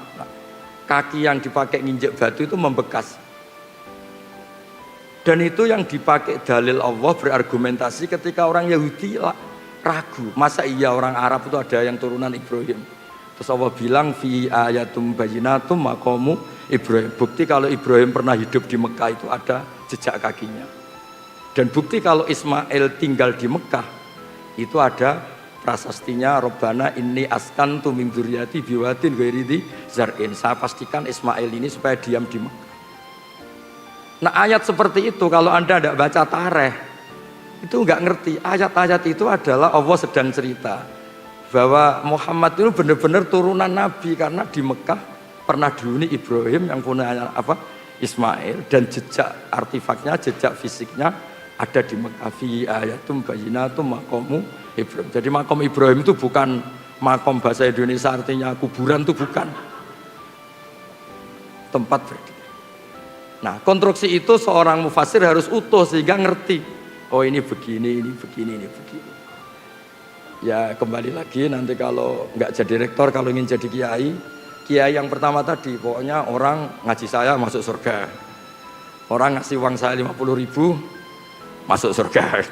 kaki yang dipakai nginjek batu itu membekas. Dan itu yang dipakai dalil Allah berargumentasi ketika orang Yahudi ragu. Masa iya orang Arab itu ada yang turunan Ibrahim? Terus Allah bilang fi ayatum bayyinatum maqamu Ibrahim. Bukti kalau Ibrahim pernah hidup di Mekah itu ada jejak kakinya. Dan bukti kalau Ismail tinggal di Mekah itu ada prasastinya Robbana inni askantu min dzurriyyati biwadin ghairi zar'in. Saya pastikan Ismail ini supaya diam di Mekah. Nah ayat seperti itu kalau Anda tidak baca tarikh itu nggak ngerti. Ayat-ayat itu adalah Allah sedang cerita bahwa Muhammad itu benar-benar turunan Nabi karena di Mekah pernah dihuni Ibrahim yang punya apa Ismail dan jejak artefaknya, jejak fisiknya ada di Mekah. Fi ayatum bayyinatum maqamu Ibrahim. Jadi makom Ibrahim itu bukan makom bahasa Indonesia artinya kuburan, itu bukan tempat berdiri. Nah konstruksi itu seorang mufassir harus utuh sehingga ngerti oh ini begini, ini begini, ini begini. Ya kembali lagi nanti kalau nggak jadi rektor, kalau ingin jadi kiai, kiai yang pertama tadi pokoknya orang ngaji saya masuk surga, orang ngasih uang saya 50.000 masuk surga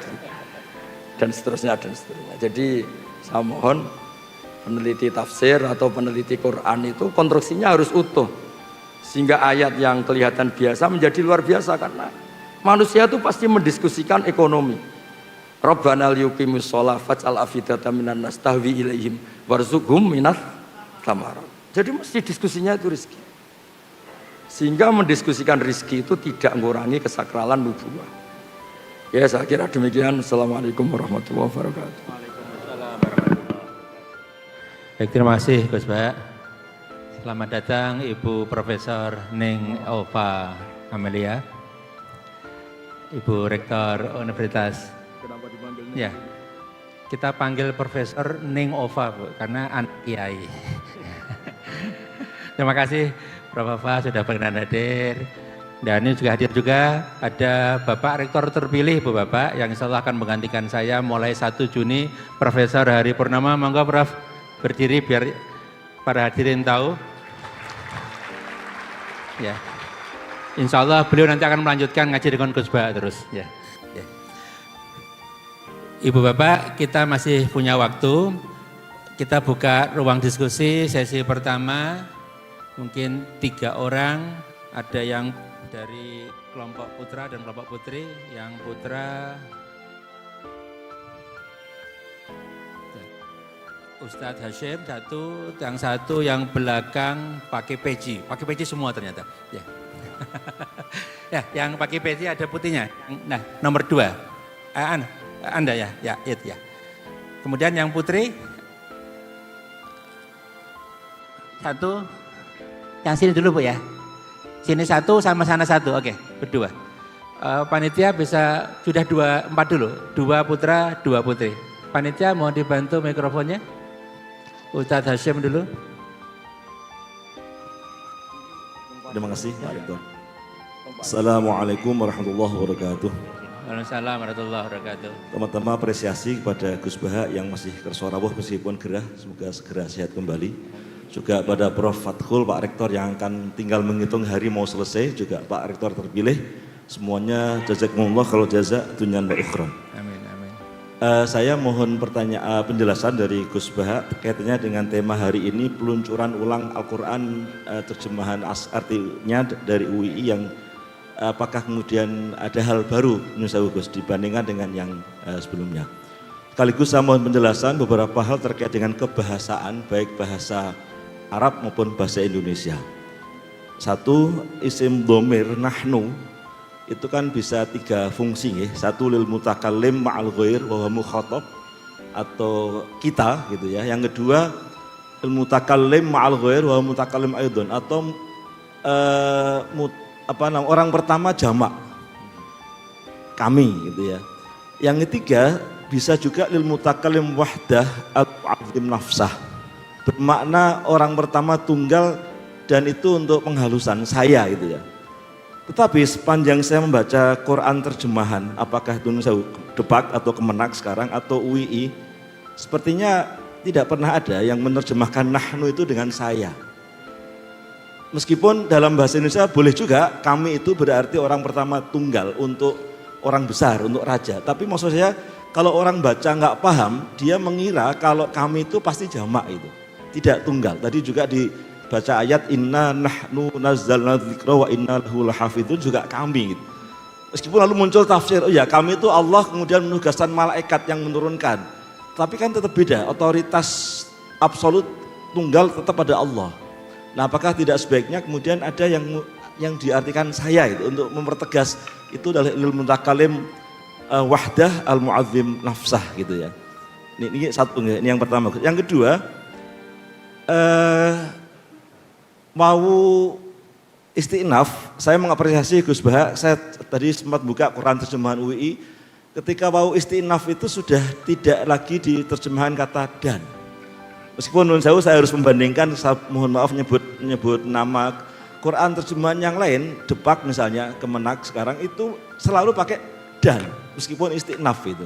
dan seterusnya dan seterusnya. Jadi saya mohon peneliti tafsir atau peneliti Quran itu konstruksinya harus utuh sehingga ayat yang kelihatan biasa menjadi luar biasa karena manusia itu pasti mendiskusikan ekonomi. Rabbana liyuqimus shalah faj'al afidatan minan nas tahwi ilaihim warzuqhum minats tsamarat. Jadi mesti diskusinya itu rezeki. Sehingga mendiskusikan rezeki itu tidak mengurangi kesakralan nubuwah. Ya saya kira demikian. Assalamualaikum warahmatullahi wabarakatuh. Waalaikumsalam warahmatullahi wabarakatuh. Baik, terima kasih Gus Bah. Selamat datang Ibu Profesor Ning Ova Amelia, Ibu Rektor Universitas. Kenapa dipanggilnya? Ya, kita panggil Profesor Ning Ova Bu, karena anak kiai. Terima kasih Prof. Ova sudah berkenan hadir. Dan ini juga hadir juga ada Bapak Rektor terpilih Bu Bapak yang insya Allah akan menggantikan saya mulai 1 Juni, Profesor Hari Purnama. Monggo Prof berdiri biar para hadirin tahu. Ya, insya Allah beliau nanti akan melanjutkan ngaji dengan Gus Bah terus. Ya. Ya. Ibu Bapak, kita masih punya waktu. Kita buka ruang diskusi sesi pertama. Mungkin 3 orang, ada yang dari kelompok putra dan kelompok putri. Yang putra Ustadz Hashim satu, yang satu yang belakang pakai peci semua ternyata. Ya, ya yang pakai peci ada putihnya. Nah, nomor 2, Anda ya, itu ya. Kemudian yang putri satu, yang sini dulu Bu ya. Sini 1 sama sana 1, oke, berdua. Panitia bisa sudah 4 dulu, 2 putra, 2 putri. Panitia mau dibantu mikrofonnya. Ustadz Hashim dulu. Terima kasih Pak Rektor. Assalamualaikum warahmatullahi wabarakatuh. Waalaikumsalam warahmatullahi wabarakatuh. Teman-teman apresiasi kepada Gus Bah yang masih kersorawuh meskipun gerah, semoga segera sehat kembali. Juga pada Prof Fathul, Pak Rektor yang akan tinggal menghitung hari mau selesai, juga Pak Rektor terpilih. Semuanya jazakumullah kalau jaza dunyan wa ukhra. Amin. Saya mohon penjelasan dari Gus Bah kaitannya dengan tema hari ini, peluncuran ulang Al-Quran, terjemahan artinya dari UII yang apakah kemudian ada hal baru Gus dibandingkan dengan yang sebelumnya. Sekaligus saya mohon penjelasan beberapa hal terkait dengan kebahasaan baik bahasa Arab maupun bahasa Indonesia. 1, isim dhamir nahnu itu kan bisa 3 fungsi ya. 1 lil mutakallim ma'al ghair wa huwa mukhatab atau kita gitu ya. Yang kedua lil mutakallim ma'al ghair wa huwa mutakallim aidon atau orang pertama jamak, kami gitu ya. Yang ketiga bisa juga lil mutakallim wahdah al-azim nafsah, bermakna orang pertama tunggal dan itu untuk penghalusan saya gitu ya. Tetapi sepanjang saya membaca Quran terjemahan, apakah itu Nusa Depak atau Kemenak sekarang atau UII, sepertinya tidak pernah ada yang menerjemahkan nahnu itu dengan saya. Meskipun dalam bahasa Indonesia boleh juga kami itu berarti orang pertama tunggal untuk orang besar, untuk raja. Tapi maksud saya kalau orang baca nggak paham, dia mengira kalau kami itu pasti jamak itu, tidak tunggal. Tadi juga dibaca ayat inna nahnu nazzalna dzikra wa inna lahu lahafidun, juga kami gitu. Meskipun lalu muncul tafsir, oh ya kami itu Allah kemudian menugaskan malaikat yang menurunkan. Tapi kan tetap beda, otoritas absolut tunggal tetap pada Allah. Nah, apakah tidak sebaiknya kemudian ada yang diartikan saya itu untuk mempertegas itu adalah ilmu mutakalim wahdah al-mu'azzim nafsah gitu ya. Ini satu, ini yang pertama. Yang kedua, mau istinaf, saya mengapresiasi Gus Baha, saya tadi sempat buka Quran terjemahan UII, ketika mau istinaf itu sudah tidak lagi di terjemahan kata dan. Meskipun saya harus membandingkan, saya mohon maaf nyebut nama Quran terjemahan yang lain, Depak misalnya, Kemenak sekarang itu selalu pakai dan, meskipun istinaf itu.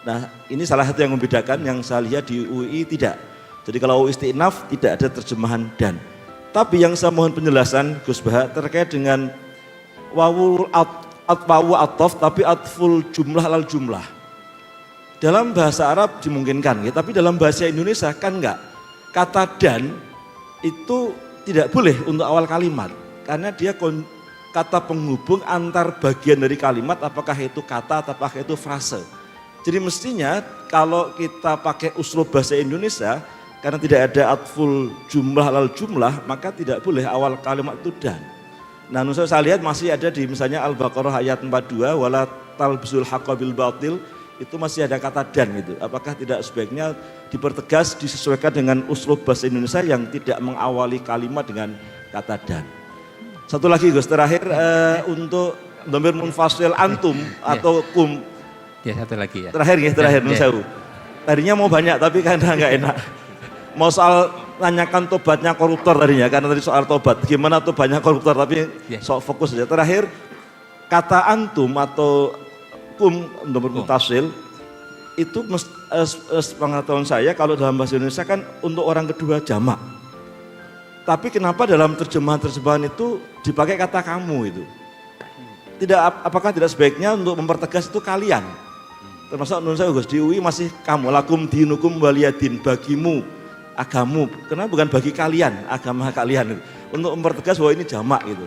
Nah ini salah satu yang membedakan, yang saya lihat di UII tidak. Jadi kalau istinaf tidak ada terjemahan dan. Tapi yang saya mohon penjelasan Gus Baha terkait dengan wawu ataf tapi atful jumlah lal jumlah. Dalam bahasa Arab dimungkinkan, ya, tapi dalam bahasa Indonesia kan enggak. Kata dan itu tidak boleh untuk awal kalimat karena dia kata penghubung antar bagian dari kalimat, apakah itu kata apakah itu frase. Jadi mestinya kalau kita pakai uslub bahasa Indonesia, karena tidak ada atful jumlah lal jumlah, maka tidak boleh awal kalimat itu dan. Nah, saya lihat masih ada di misalnya Al-Baqarah ayat 42, wala talbisul haqqa bil batil, itu masih ada kata dan gitu. Apakah tidak sebaiknya dipertegas, disesuaikan dengan uslub bahasa Indonesia yang tidak mengawali kalimat dengan kata dan. Satu lagi Gus, terakhir untuk dhamir munfasil antum atau kum. Ya, satu lagi ya. Terakhir Nusawu. Tadinya mau banyak tapi karena nggak enak. Mau soal nanyakan tobatnya koruptor tadinya, karena tadi soal tobat, gimana tobatnya koruptor, tapi soal fokus saja. Terakhir, kata antum atau kum nomor mutasil itu pengetahuan saya kalau dalam bahasa Indonesia kan untuk orang kedua jamak. Tapi kenapa dalam terjemahan itu dipakai kata kamu itu? Apakah tidak sebaiknya untuk mempertegas itu kalian? Termasuk menurut saya Gus, di UI masih kamu, lakum dinukum waliyadin, bagimu agamu, karena bukan bagi kalian, agama kalian. Untuk mempertegas bahwa ini jamak gitu.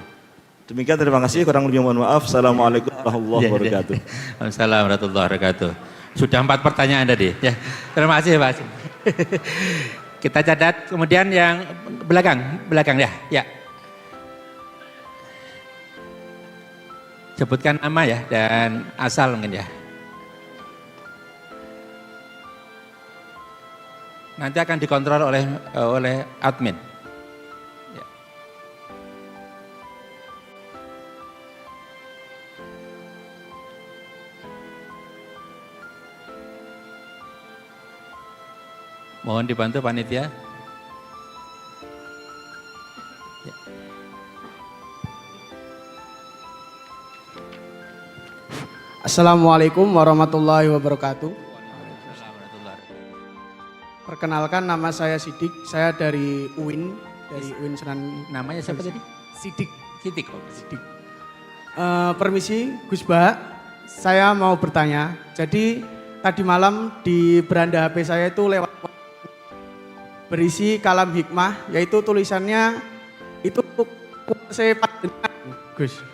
Demikian, terima kasih, kurang lebih mohon maaf. Assalamualaikum warahmatullahi wabarakatuh. Assalamualaikum warahmatullahi wabarakatuh. Sudah 4 pertanyaan tadi. Ya, terima kasih Pak Hasim. Kita catat, kemudian yang belakang ya. Ya. Sebutkan nama ya dan asal mungkin ya. Nanti akan dikontrol oleh admin. Ya. Mohon dibantu panitia. Ya. Assalamualaikum warahmatullahi wabarakatuh. Perkenalkan, nama saya Sidik, saya dari UIN, UIN Senan. Namanya siapa tadi? Sidik. Sidik. Permisi Gus Baha, saya mau bertanya. Jadi tadi malam di beranda HP saya itu lewat berisi kalam hikmah, yaitu tulisannya itu saya Gus.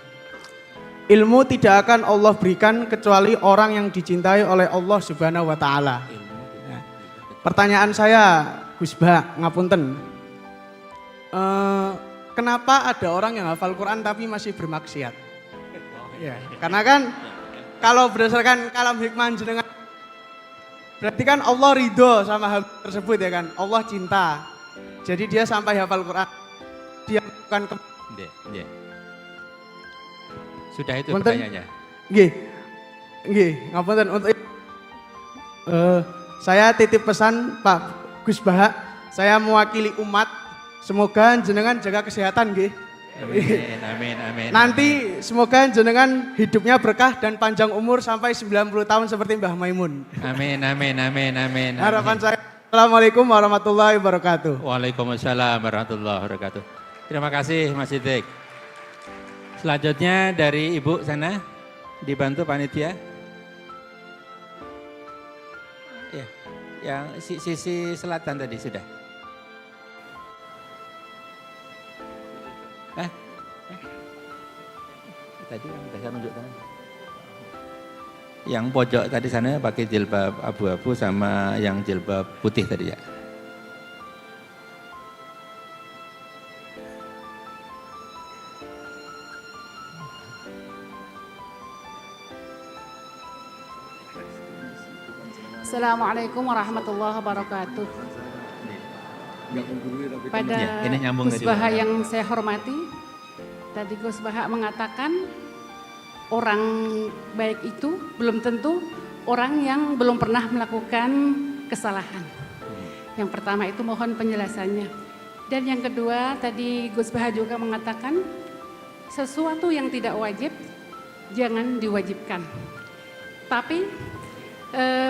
Ilmu tidak akan Allah berikan kecuali orang yang dicintai oleh Allah Subhanahu wa taala. Pertanyaan saya, Gus Baha, ngapunten. Kenapa ada orang yang hafal Quran tapi masih bermaksiat? Ya, karena kan kalau berdasarkan kalam hikmah jenengan, berarti kan Allah ridho sama hal tersebut ya kan? Allah cinta. Jadi dia sampai hafal Quran. Dia bukan Nggih, nggih. Sudah itu Punten. pertanyaannya. Nggih. Nggih, ngapunten untuk saya titip pesan Pak Gus Baha, saya mewakili umat, semoga jenengan jaga kesehatan nggih. Amin, amin, amin. Nanti semoga jenengan hidupnya berkah dan panjang umur sampai 90 tahun seperti Mbah Maimun. Amin, amin, amin, amin. Harapan saya. Assalamualaikum warahmatullahi wabarakatuh. Waalaikumsalam warahmatullahi wabarakatuh. Terima kasih Mas Siddiq. Selanjutnya dari Ibu sana, dibantu panitia. Ya, yang sisi selatan tadi sudah. Tadi yang saya tunjukkan. Yang pojok tadi sana pakai jilbab abu-abu sama yang jilbab putih tadi ya. Assalamualaikum warahmatullahi wabarakatuh. Pada Ya, ini nyambung Gus tadi. Baha yang saya hormati, tadi Gus Baha mengatakan orang baik itu belum tentu orang yang belum pernah melakukan kesalahan. Yang pertama itu mohon penjelasannya. Dan yang kedua tadi Gus Baha juga mengatakan sesuatu yang tidak wajib jangan diwajibkan. Tapi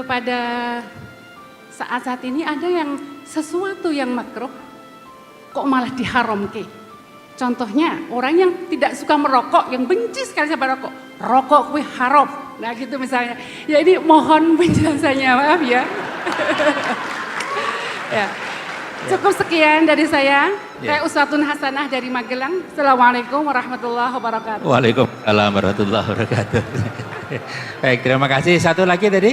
pada saat-saat ini ada yang sesuatu yang makruh kok malah diharamkan. Contohnya orang yang tidak suka merokok, yang benci sekali sama rokok, rokok kuwi haram. Nah gitu misalnya. Ya ini mohon penjelasannya, maaf ya. Ya. Cukup sekian dari saya. Saya Uswatun Hasanah dari Magelang. Assalamualaikum warahmatullahi wabarakatuh. Waalaikumsalam warahmatullahi wabarakatuh. Baik, terima kasih. Satu lagi tadi.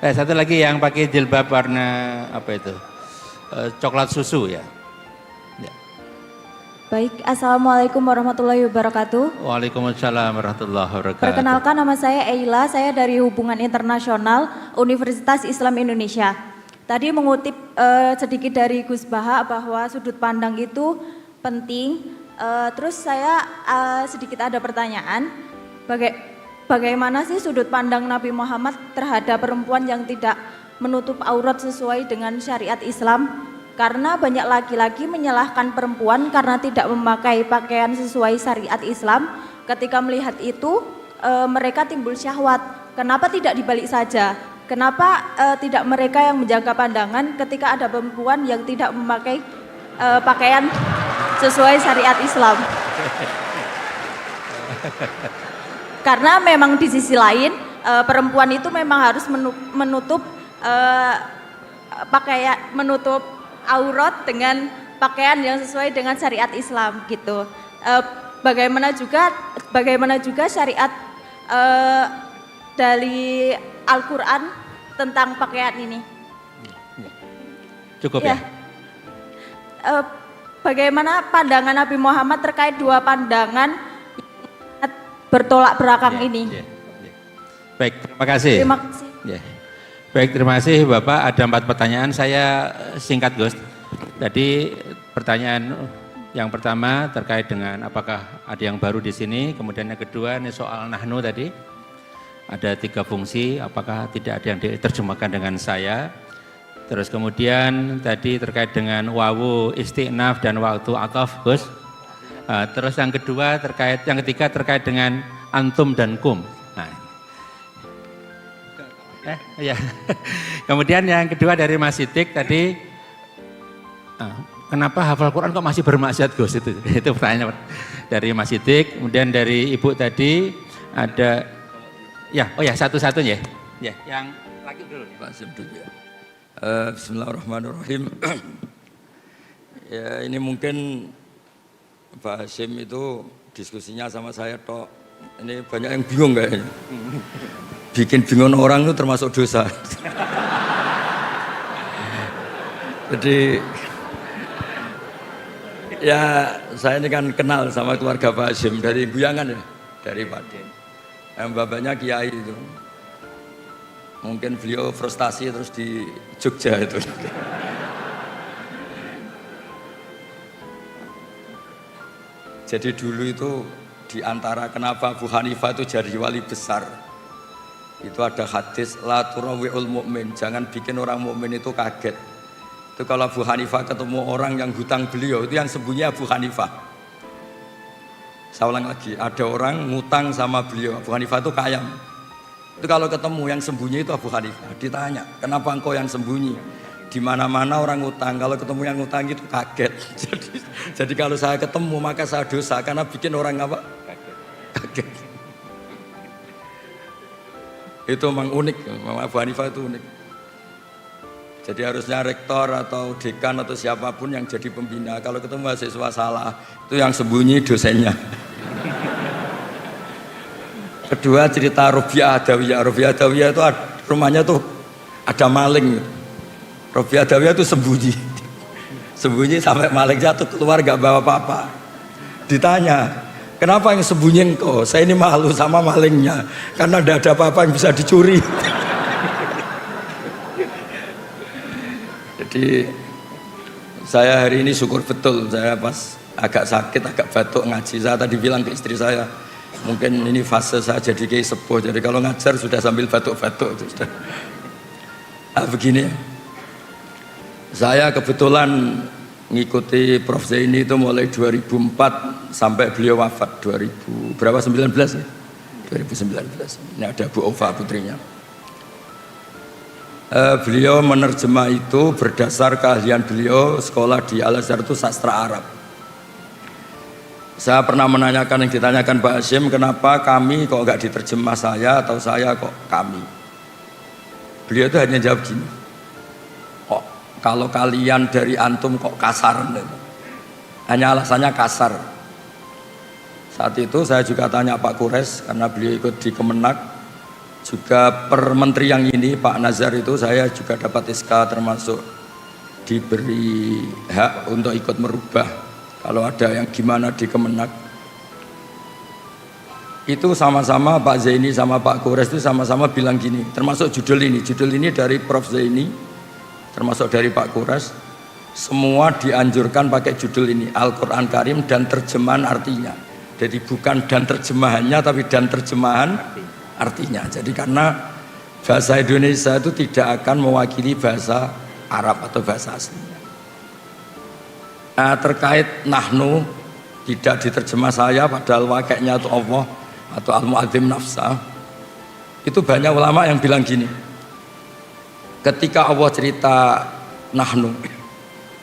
Satu lagi yang pakai jilbab warna apa itu? Coklat susu ya. Baik, Assalamualaikum warahmatullahi wabarakatuh. Waalaikumsalam warahmatullahi wabarakatuh. Perkenalkan, nama saya Eila, saya dari Hubungan Internasional Universitas Islam Indonesia. Tadi mengutip sedikit dari Gus Baha bahwa sudut pandang itu penting. Terus saya sedikit ada pertanyaan, bagaimana sih sudut pandang Nabi Muhammad terhadap perempuan yang tidak menutup aurat sesuai dengan syariat Islam? Karena banyak laki-laki menyalahkan perempuan karena tidak memakai pakaian sesuai syariat Islam. Ketika melihat itu mereka timbul syahwat. Kenapa tidak dibalik saja? Kenapa tidak mereka yang menjaga pandangan ketika ada perempuan yang tidak memakai pakaian sesuai syariat Islam? Karena memang di sisi lain perempuan itu memang harus menutup pakaian, menutup aurat dengan pakaian yang sesuai dengan syariat Islam gitu. Bagaimana juga syariat dari Al-Quran tentang pakaian ini. Cukup ya? Bagaimana pandangan Nabi Muhammad terkait dua pandangan bertolak belakang ini? Baik, terima kasih. Terima kasih. Ya. Baik, terima kasih Bapak. Ada 4 pertanyaan, saya singkat Gus. Jadi pertanyaan yang pertama terkait dengan apakah ada yang baru di sini. Kemudian yang kedua ini soal nahnu tadi. Ada 3 fungsi, apakah tidak ada yang diterjemahkan dengan saya. Terus kemudian tadi terkait dengan wawu istiqnaf dan waktu ataf Gus. Terus yang kedua yang ketiga terkait dengan antum dan kum. Ya. Kemudian yang kedua dari Mas Siddiq tadi, kenapa hafal Quran kok masih bermaksiat Gus? Itu pertanyaan dari Mas Siddiq. Kemudian dari Ibu tadi ada, satu-satu ya. Ya, yang laki dulu. Pak Hasim dulu ya. Bismillahirrahmanirrahim. Ya ini mungkin Pak Hasim itu diskusinya sama saya tok. Ini banyak yang bingung kayaknya. Bikin bingung orang itu termasuk dosa. Jadi ya saya ini kan kenal sama keluarga Pak Hasim dari Guyangan ya, dari Paden. Yang bapaknya kiai itu. Mungkin beliau frustasi terus di Jogja itu. Jadi dulu itu di antara kenapa Abu Hanifah itu jadi wali besar, itu ada hadis la turawi'ul mu'min, jangan bikin orang mukmin itu kaget. Itu kalau Abu Hanifah ketemu orang yang hutang beliau, itu yang sembunyi Abu Hanifah. Saya ulang lagi, ada orang ngutang sama beliau, Abu Hanifah itu kaya. Itu kalau ketemu yang sembunyi itu Abu Hanifah, ditanya, kenapa engkau yang sembunyi? Di mana-mana orang ngutang, kalau ketemu yang ngutang itu kaget. Jadi kalau saya ketemu maka saya dosa karena bikin orang apa? Kaget. Itu memang unik, memang Abu Hanifah itu unik. Jadi harusnya rektor atau dekan atau siapapun yang jadi pembina, kalau ketemu mahasiswa salah, itu yang sembunyi dosennya. Kedua cerita Robiah Adawiyah. Robiah Adawiyah itu rumahnya tuh ada maling. Robiah Adawiyah itu sembunyi sampai maling jatuh keluar gak bawa apa-apa. Ditanya, kenapa yang sembunyi engkau? Saya ini malu sama malingnya karena tidak ada apa-apa yang bisa dicuri. Jadi saya hari ini syukur betul, saya pas agak sakit, agak batuk ngaji. Saya tadi bilang ke istri saya, mungkin ini fase saya jadi kiai sepuh. Jadi kalau ngajar sudah sambil batuk-batuk itu sudah. Begini, saya kebetulan ngikuti Prof Zaini itu mulai 2004 sampai beliau wafat 2000 berapa 19 ya? 2019. Ini ada Bu Ova putrinya. Beliau menerjemah itu berdasar keahlian beliau sekolah di Al-Azhar itu sastra Arab. Saya pernah menanyakan yang ditanyakan Pak Hashim, kenapa kami kok enggak diterjemah saya atau saya kok kami? Beliau itu hanya jawab gini, kok kalau kalian dari antum kok kasar? Hanya alasannya kasar. Saat itu saya juga tanya Pak Kures karena beliau ikut di Kemenak, juga per menteri yang ini Pak Nazar itu saya juga dapat SK termasuk diberi hak untuk ikut merubah kalau ada yang gimana di Kemenak. Itu sama-sama Pak Zaini sama Pak Kures itu sama-sama bilang gini, termasuk judul ini dari Prof Zaini, termasuk dari Pak Kures, semua dianjurkan pakai judul ini, Al-Quran Karim dan terjemahan artinya. Jadi bukan dan terjemahannya, tapi dan terjemahan artinya. Jadi karena bahasa Indonesia itu tidak akan mewakili bahasa Arab atau bahasa aslinya. Nah, terkait nahnu tidak diterjemah saya padahal wakilnya itu Allah atau al-mu'adzim nafsa, itu banyak ulama yang bilang gini, ketika Allah cerita nahnu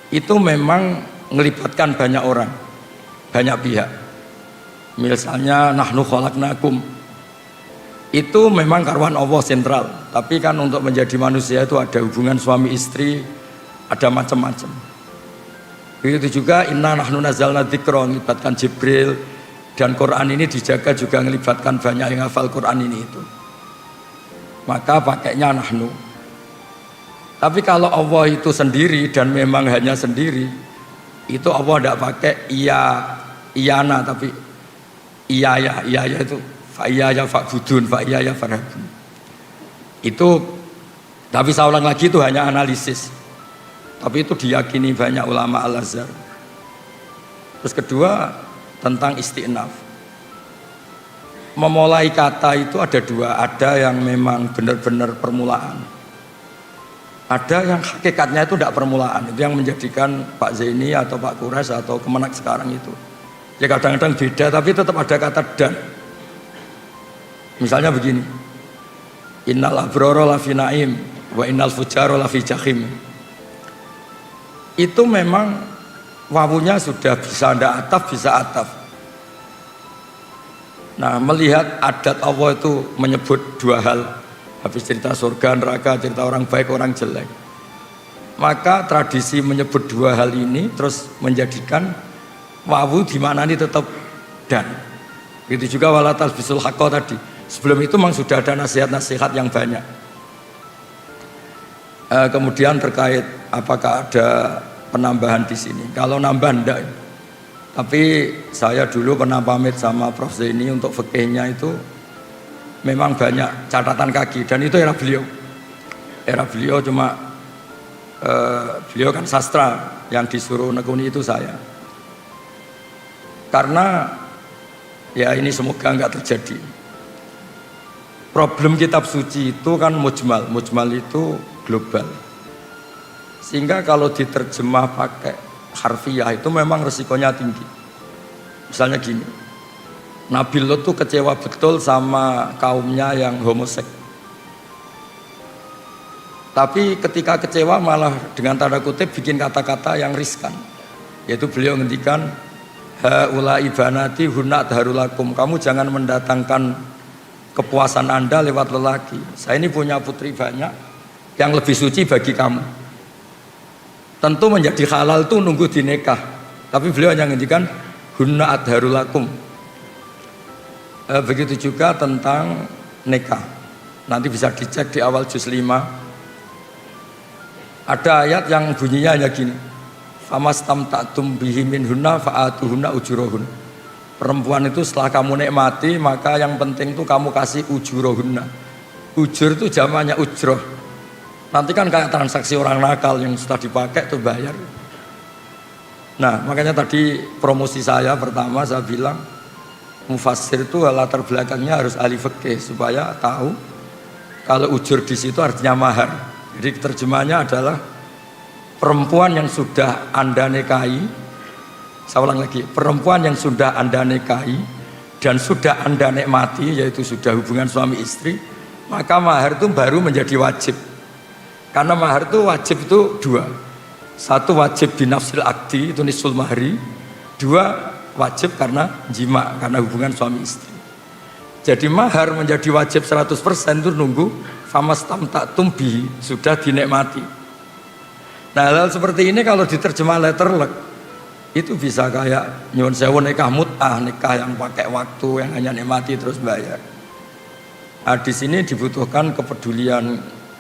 itu memang melibatkan banyak orang, banyak pihak. Misalnya nahnu khalaqnakum, itu memang karuan Allah sentral, tapi kan untuk menjadi manusia itu ada hubungan suami istri, ada macam-macam. Begitu juga inna nahnu nazzalna dzikra, melibatkan Jibril, dan Quran ini dijaga juga melibatkan banyak yang hafal Quran ini itu. Maka pakainya nahnu. Tapi kalau Allah itu sendiri dan memang hanya sendiri, itu Allah tidak pakai iyana, tapi iyaya itu fa'iyaya fa'budun, fa'iyaya farhabun. Itu, tapi saya ulang lagi itu hanya analisis. Tapi itu diyakini banyak ulama Al-Azhar. Terus kedua, tentang isti'naf. Memulai kata itu ada dua, ada yang memang benar-benar permulaan, ada yang hakikatnya itu tidak permulaan. Itu yang menjadikan Pak Zaini atau Pak Kures atau Kemenak sekarang itu ya kadang-kadang beda, tapi tetap ada kata dan. Misalnya begini, innal abrara lafi naim wa innal fujara lafi jahim. Itu memang wawunya sudah bisa ndak ataf, bisa ataf. Nah, melihat adat Allah itu menyebut dua hal, habis cerita surga, neraka, cerita orang baik, orang jelek, maka tradisi menyebut dua hal ini terus menjadikan wawu di mana ini tetap dan. Begitu juga wala talbisul haqqa tadi. Sebelum itu memang sudah ada nasihat-nasihat yang banyak. Kemudian terkait apakah ada penambahan di sini? Kalau nambah enggak. Tapi saya dulu pernah pamit sama Prof Zaini untuk fikihnya itu memang banyak catatan kaki, dan itu era beliau. Era beliau cuma beliau kan sastra, yang disuruh nekuni itu saya. Karena ya ini semoga enggak terjadi. Problem kitab suci itu kan mujmal itu global. Sehingga kalau diterjemah pakai harfiah itu memang resikonya tinggi. Misalnya gini, Nabi Lot tuh kecewa betul sama kaumnya yang homoseks. Tapi ketika kecewa malah dengan tanda kutip bikin kata-kata yang riskan. Yaitu beliau ngendikan, haula ibanati hunna darulakum. Kamu jangan mendatangkan kepuasan Anda lewat lelaki. Saya ini punya putri banyak yang lebih suci bagi kamu. Tentu menjadi halal tuh nunggu dinikah. Tapi beliau hanya ngendikan hunna adharulakum. Begitu juga tentang nikah. Nanti bisa dicek di awal juz 5. Ada ayat yang bunyinya hanya gini. Famastamta'tum bihi minhunna fa'atuhunna ujurahun. Perempuan itu setelah kamu nikmati, maka yang penting itu kamu kasih ujurahunna. Ujur itu jamannya ujroh. Nanti kan kayak transaksi orang nakal yang sudah dipakai tuh bayar. Nah, makanya tadi promosi saya pertama saya bilang mufassir itu latar belakangnya harus ahli fikih supaya tahu kalau ujur di situ artinya mahar. Jadi terjemahnya adalah perempuan yang sudah Anda nikahi, saya ulang lagi, perempuan yang sudah Anda nikahi dan sudah Anda nikmati, yaitu sudah hubungan suami istri, maka mahar itu baru menjadi wajib. Karena mahar itu wajib itu dua. Satu wajib binafsil akdi, itu nisul mahri. Dua wajib karena jima, karena hubungan suami istri. Jadi mahar menjadi wajib 100% itu nunggu famastamta'tum bihi, sudah dinikmati. Nah, hal seperti ini kalau diterjemah letterlek itu bisa kayak nyuwun sewu nikah mut'ah, nikah yang pakai waktu, yang hanya nikmati terus bayar. Nah, di sini dibutuhkan kepedulian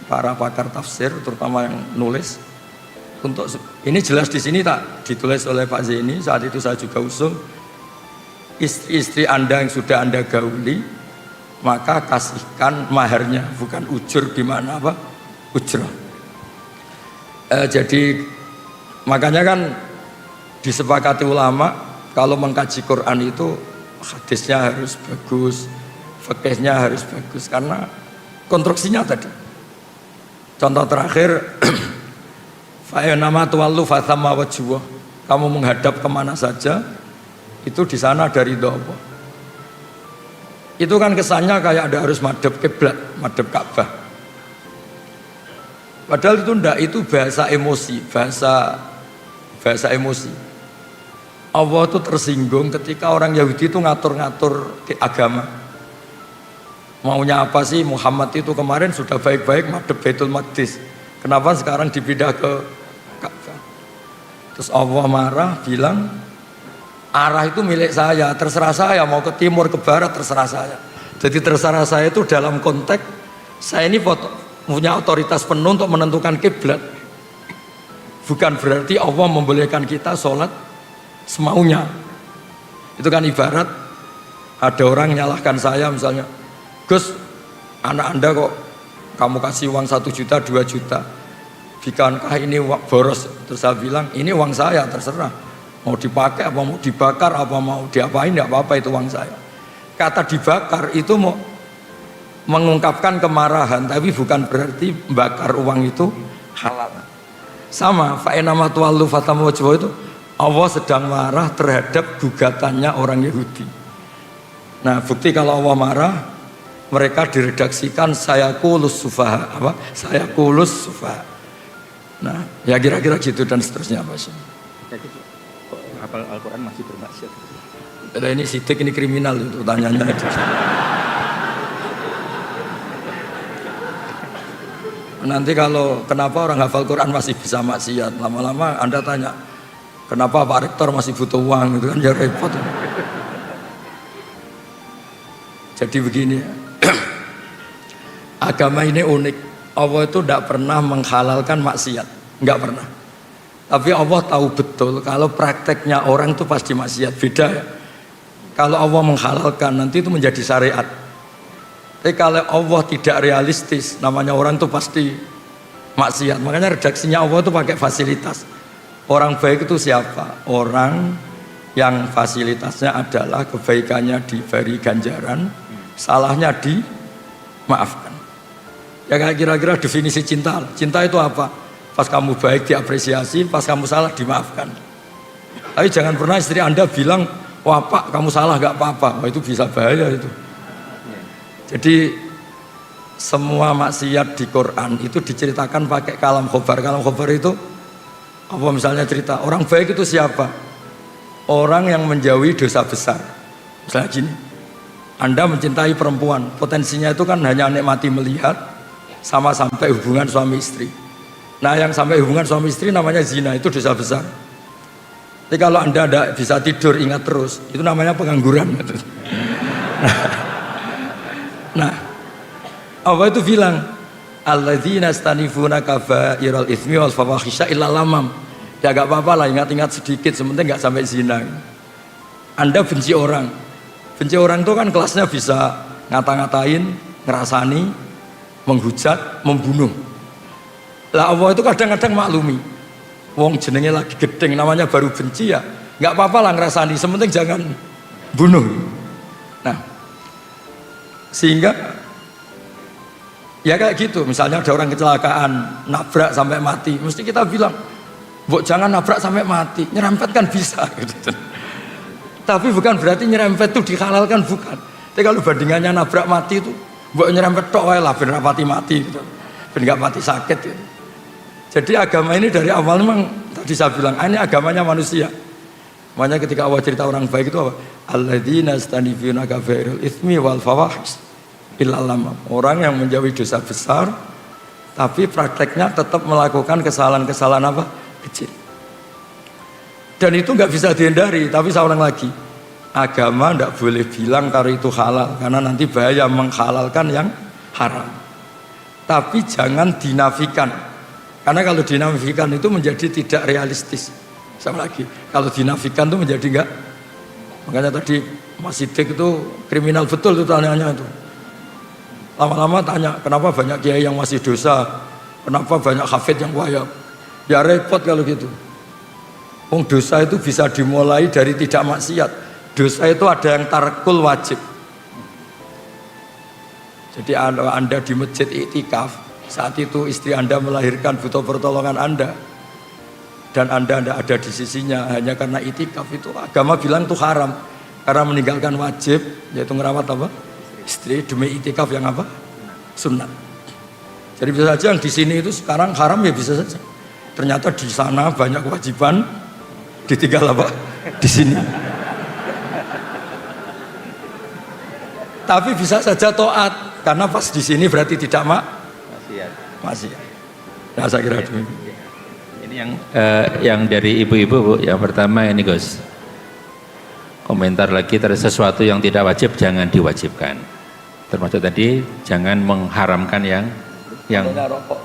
para pakar tafsir, terutama yang nulis. Untuk ini jelas di sini tak ditulis oleh Pak Zaini, saat itu saya juga usul istri-istri Anda yang sudah Anda gauli, maka kasihkan maharnya, bukan ujur di mana apa? Ujrah. Jadi makanya kan disepakati ulama kalau mengkaji Quran itu hadisnya harus bagus, fikihnya harus bagus karena konstruksinya tadi. Contoh terakhir, fa'inama tuwallu fathamma wajhuh. Kamu menghadap kemana saja, itu di sana ada ridho Allah. Itu kan kesannya kayak ada harus madhab kiblat, madhab Ka'bah. Padahal itu enggak, itu bahasa emosi, bahasa emosi. Allah itu tersinggung ketika orang Yahudi itu ngatur-ngatur agama. Maunya apa sih Muhammad itu kemarin sudah baik-baik madhab Baitul Maqdis. Kenapa sekarang dipindah ke Ka'bah? Terus Allah marah bilang, arah itu milik saya, terserah saya mau ke timur, ke barat, terserah saya. Jadi terserah saya itu dalam konteks saya ini punya otoritas penuh untuk menentukan kiblat. Bukan berarti Allah membolehkan kita sholat semaunya. Itu kan ibarat ada orang nyalahkan saya misalnya, Gus, anak Anda kok kamu kasih uang 1 juta, 2 juta, bukankah ini boros? Terus saya bilang, ini uang saya, terserah mau dipakai apa mau dibakar apa mau diapain, tidak apa-apa, itu uang saya. Kata dibakar itu mau mengungkapkan kemarahan, tapi bukan berarti bakar uang itu halal. Sama fa'inama tuwallu fathamma wajhuh itu Allah sedang marah terhadap gugatannya orang Yahudi. Nah, bukti kalau Allah marah, mereka diredaksikan saya kulus sufaha, apa? Saya kulus sufaha. Nah, ya kira-kira gitu dan seterusnya, Pak Syekh. Jadi kok hafal Al-Quran masih bermaksiat? Ini sidik, ini kriminal itu tanyanya. Nanti kalau kenapa orang hafal Quran masih bisa maksiat, lama-lama Anda tanya, kenapa Pak Rektor masih butuh uang, gitu kan, ya repot. Jadi begini, agama ini unik. Allah itu tidak pernah menghalalkan maksiat, nggak pernah. Tapi Allah tahu betul kalau prakteknya orang itu pasti maksiat, beda ya. Kalau Allah menghalalkan nanti itu menjadi syariat. Tapi kalau Allah tidak realistis, namanya orang itu pasti maksiat. Makanya redaksinya Allah itu pakai fasilitas. Orang baik itu siapa? Orang yang fasilitasnya adalah kebaikannya diberi ganjaran, salahnya dimaafkan. Ya kayak kira-kira definisi cinta. Cinta itu apa? Pas kamu baik diapresiasi, pas kamu salah dimaafkan. Tapi jangan pernah istri Anda bilang, wah Pak kamu salah gak apa-apa. Wah, itu bisa bahaya itu. Jadi semua maksiat di Quran itu diceritakan pakai kalam khobar. Kalam khobar itu apa, misalnya cerita orang baik itu siapa? Orang yang menjauhi dosa besar. Misalnya gini, Anda mencintai perempuan, potensinya itu kan hanya nikmati melihat sama sampai hubungan suami istri. Nah yang sampai hubungan suami istri namanya zina, itu dosa besar. Jadi kalau Anda tidak bisa tidur ingat terus, itu namanya pengangguran. Nah, apa itu bilang? Alladzina stanifuna kabairal itsmi wal fawahisha illa lamam. Ya gak apa-apa lah, ingat-ingat sedikit, sementing gak sampai zina. Anda benci orang itu kan kelasnya bisa ngata-ngatain, ngerasani, menghujat, membunuh. Lah Allah itu kadang-kadang maklumi. Wong jenenge lagi gedeng, namanya baru benci ya, gak apa-apa lah ngerasani, sementing jangan bunuh. Nah, sehingga ya kayak gitu, misalnya ada orang kecelakaan, nabrak sampai mati, mesti kita bilang, "Mbok jangan nabrak sampai mati, nyerempet kan bisa." Gitu. Tapi bukan berarti nyerempet itu dihalalkan, bukan. Tapi kalau bandingannya nabrak mati itu, mbok nyerempet tok wae lah ben rapati mati gitu. Ben gak mati sakit gitu. Jadi agama ini dari awal memang tadi saya bilang, ini agamanya manusia. Makanya ketika Allah cerita orang baik itu apa? Alladzina yastanifuna kabairal itsmi wal fawahish illa lamam. Orang yang menjauhi dosa besar tapi prakteknya tetap melakukan kesalahan-kesalahan apa? Kecil. Dan itu nggak bisa dihindari. Tapi saya ulang lagi, agama nggak boleh bilang kalau itu halal, karena nanti bahaya menghalalkan yang haram. Tapi jangan dinafikan, karena kalau dinafikan itu menjadi tidak realistis. Sama lagi, kalau dinafikan itu menjadi enggak. Makanya tadi Mas Siddiq itu kriminal betul itu tanyanya itu. Lama-lama tanya, kenapa banyak kiai yang masih dosa, kenapa banyak hafid yang wayang. Ya repot kalau gitu. Wong dosa itu bisa dimulai dari tidak maksiat. Dosa itu ada yang tarkul wajib. Jadi Anda di masjid iktikaf, saat itu istri Anda melahirkan, butuh pertolongan Anda, dan Anda tidak ada di sisinya hanya karena iktikaf, itu agama bilang itu haram, karena meninggalkan wajib, yaitu ngerawat apa? Istri demi iktikaf yang apa? Sunnah. Jadi bisa saja yang di sini itu sekarang haram, ya bisa saja. Ternyata di sana banyak kewajiban, ditinggal apa? Di sini. Tapi bisa saja taat, karena pas di sini berarti tidak maksiat. Nah, saya kira demikian. Ini yang dari ibu-ibu, Bu. Yang pertama ini Gus, komentar lagi terhadap sesuatu yang tidak wajib jangan diwajibkan. Termasuk tadi jangan mengharamkan yang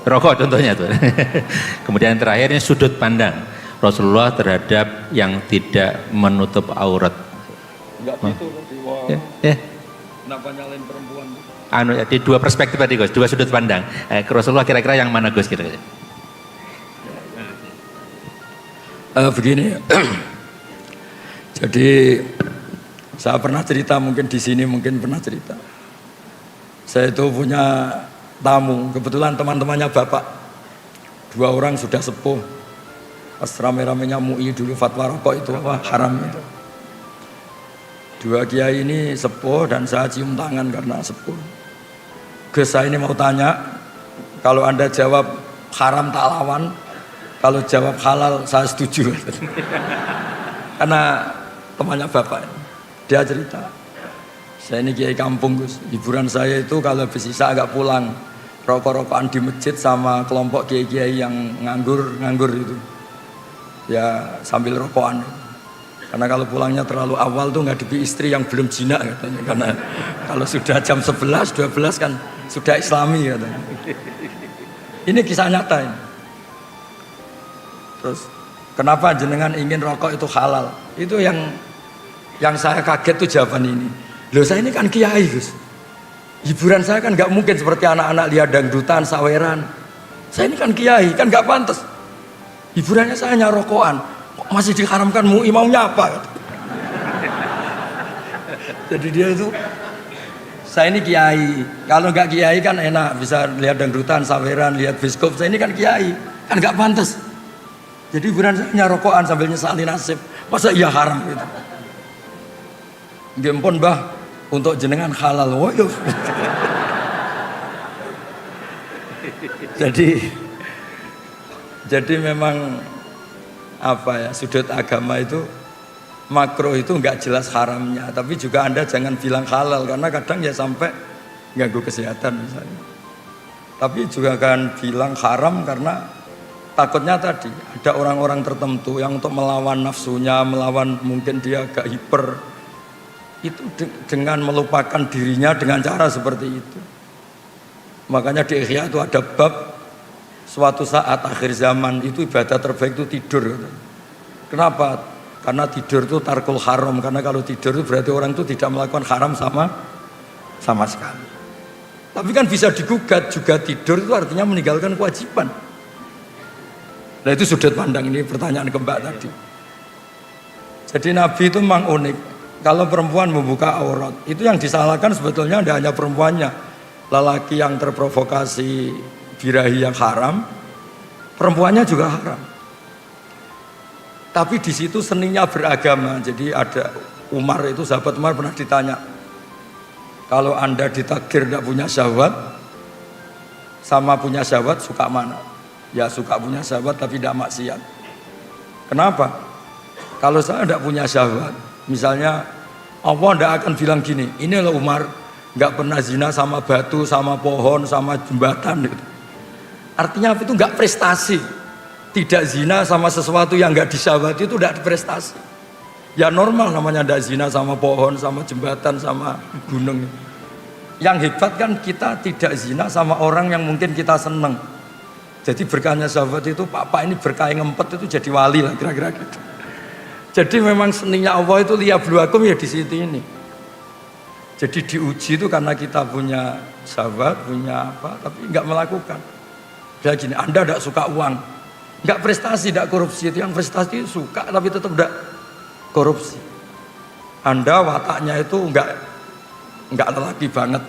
rokok contohnya tuh. Kemudian terakhirnya sudut pandang Rasulullah terhadap yang tidak menutup aurat. Enggak gitu. Kenapa nyalain perempuan? Di dua perspektif tadi Gus, dua sudut pandang. Rasulullah kira-kira yang mana Gus kira-kira? Begini. Jadi saya pernah cerita, mungkin di sini mungkin pernah cerita. Saya itu punya tamu, kebetulan teman-temannya bapak, 2 orang sudah sepuh. Pas rame-ramenya MUI dulu fatwa rokok itu apa haram itu. 2 kiai ini sepuh dan saya cium tangan karena sepuh. Gus, saya ini mau tanya, kalau Anda jawab haram tak lawan, kalau jawab halal saya setuju. Karena temannya bapak, dia cerita, saya ini kiai kampung Gus, hiburan saya itu kalau habis isya agak pulang, rokok-rokokan di masjid sama kelompok kiai-kiai yang nganggur itu, ya sambil rokokan. Karena kalau pulangnya terlalu awal tuh ngadepi istri yang belum jinak katanya, karena kalau sudah jam 11, 12 kan sudah islami katanya. Ini kisah nyata ini. Terus kenapa jenengan ingin rokok itu halal? Itu yang saya kaget tuh jawaban ini. Loh, saya ini kan kiai Gus, hiburan saya kan nggak mungkin seperti anak-anak lihat dangdutan, saweran. Saya ini kan kiai, kan nggak pantas. Hiburannya saya hanya rokokan, kok masih diharamkan MUI, maunya apa? Jadi dia itu, saya ini kiai, kalau nggak kiai kan enak, bisa lihat dangdutan, saweran, lihat biskop. Saya ini kan kiai, kan nggak pantas. Jadi burannya rokokan sambil nyesalin nasib. Masa iya haram gitu. Gempon bah, untuk jenengan halal. Woyo. Jadi memang apa ya, sudut agama itu makro itu nggak jelas haramnya, tapi juga Anda jangan bilang halal karena kadang ya sampai ganggu kesehatan misalnya. Tapi juga kan bilang haram karena takutnya tadi ada orang-orang tertentu yang untuk melawan nafsunya, melawan mungkin dia agak hiper, itu dengan melupakan dirinya dengan cara seperti itu. Makanya di Ihya itu ada bab suatu saat akhir zaman itu ibadah terbaik itu tidur. Kenapa? Karena tidur itu tarkul haram, karena kalau tidur itu berarti orang itu tidak melakukan haram sama sekali. Tapi kan bisa digugat juga, tidur itu artinya meninggalkan kewajiban. Nah itu sudut pandang, ini pertanyaan ke Mbak tadi. Jadi Nabi itu memang unik. Kalau perempuan membuka aurat, itu yang disalahkan sebetulnya tidak hanya perempuannya. Lelaki yang terprovokasi birahi yang haram, perempuannya juga haram. Tapi di situ seninya beragama. Jadi ada Umar itu, sahabat Umar pernah ditanya, kalau Anda ditakdir tidak punya syahwat, sama punya syahwat suka mana? Ya suka punya syahwat tapi tidak maksiat. Kenapa? Kalau saya tidak punya syahwat, misalnya Allah tidak akan bilang gini, ini loh Umar, nggak pernah zina sama batu, sama pohon, sama jembatan gitu. Artinya apa itu? Nggak prestasi. Tidak zina sama sesuatu yang nggak disyahwati itu tidak prestasi. Ya normal namanya tidak zina sama pohon, sama jembatan, sama gunung. Yang hebat kan kita tidak zina sama orang yang mungkin kita seneng. Jadi berkahnya sahabat itu, Pak ini berkah yang ngempet itu jadi wali lah kira-kira gitu. Jadi memang seninya Allah itu liyabluwakum ya di situ ini. Jadi diuji itu karena kita punya sahabat, punya apa, tapi nggak melakukan. Ya gini, Anda tidak suka uang, nggak prestasi, tidak korupsi. Itu yang prestasi suka tapi tetap tidak korupsi. Anda wataknya itu nggak lelaki banget,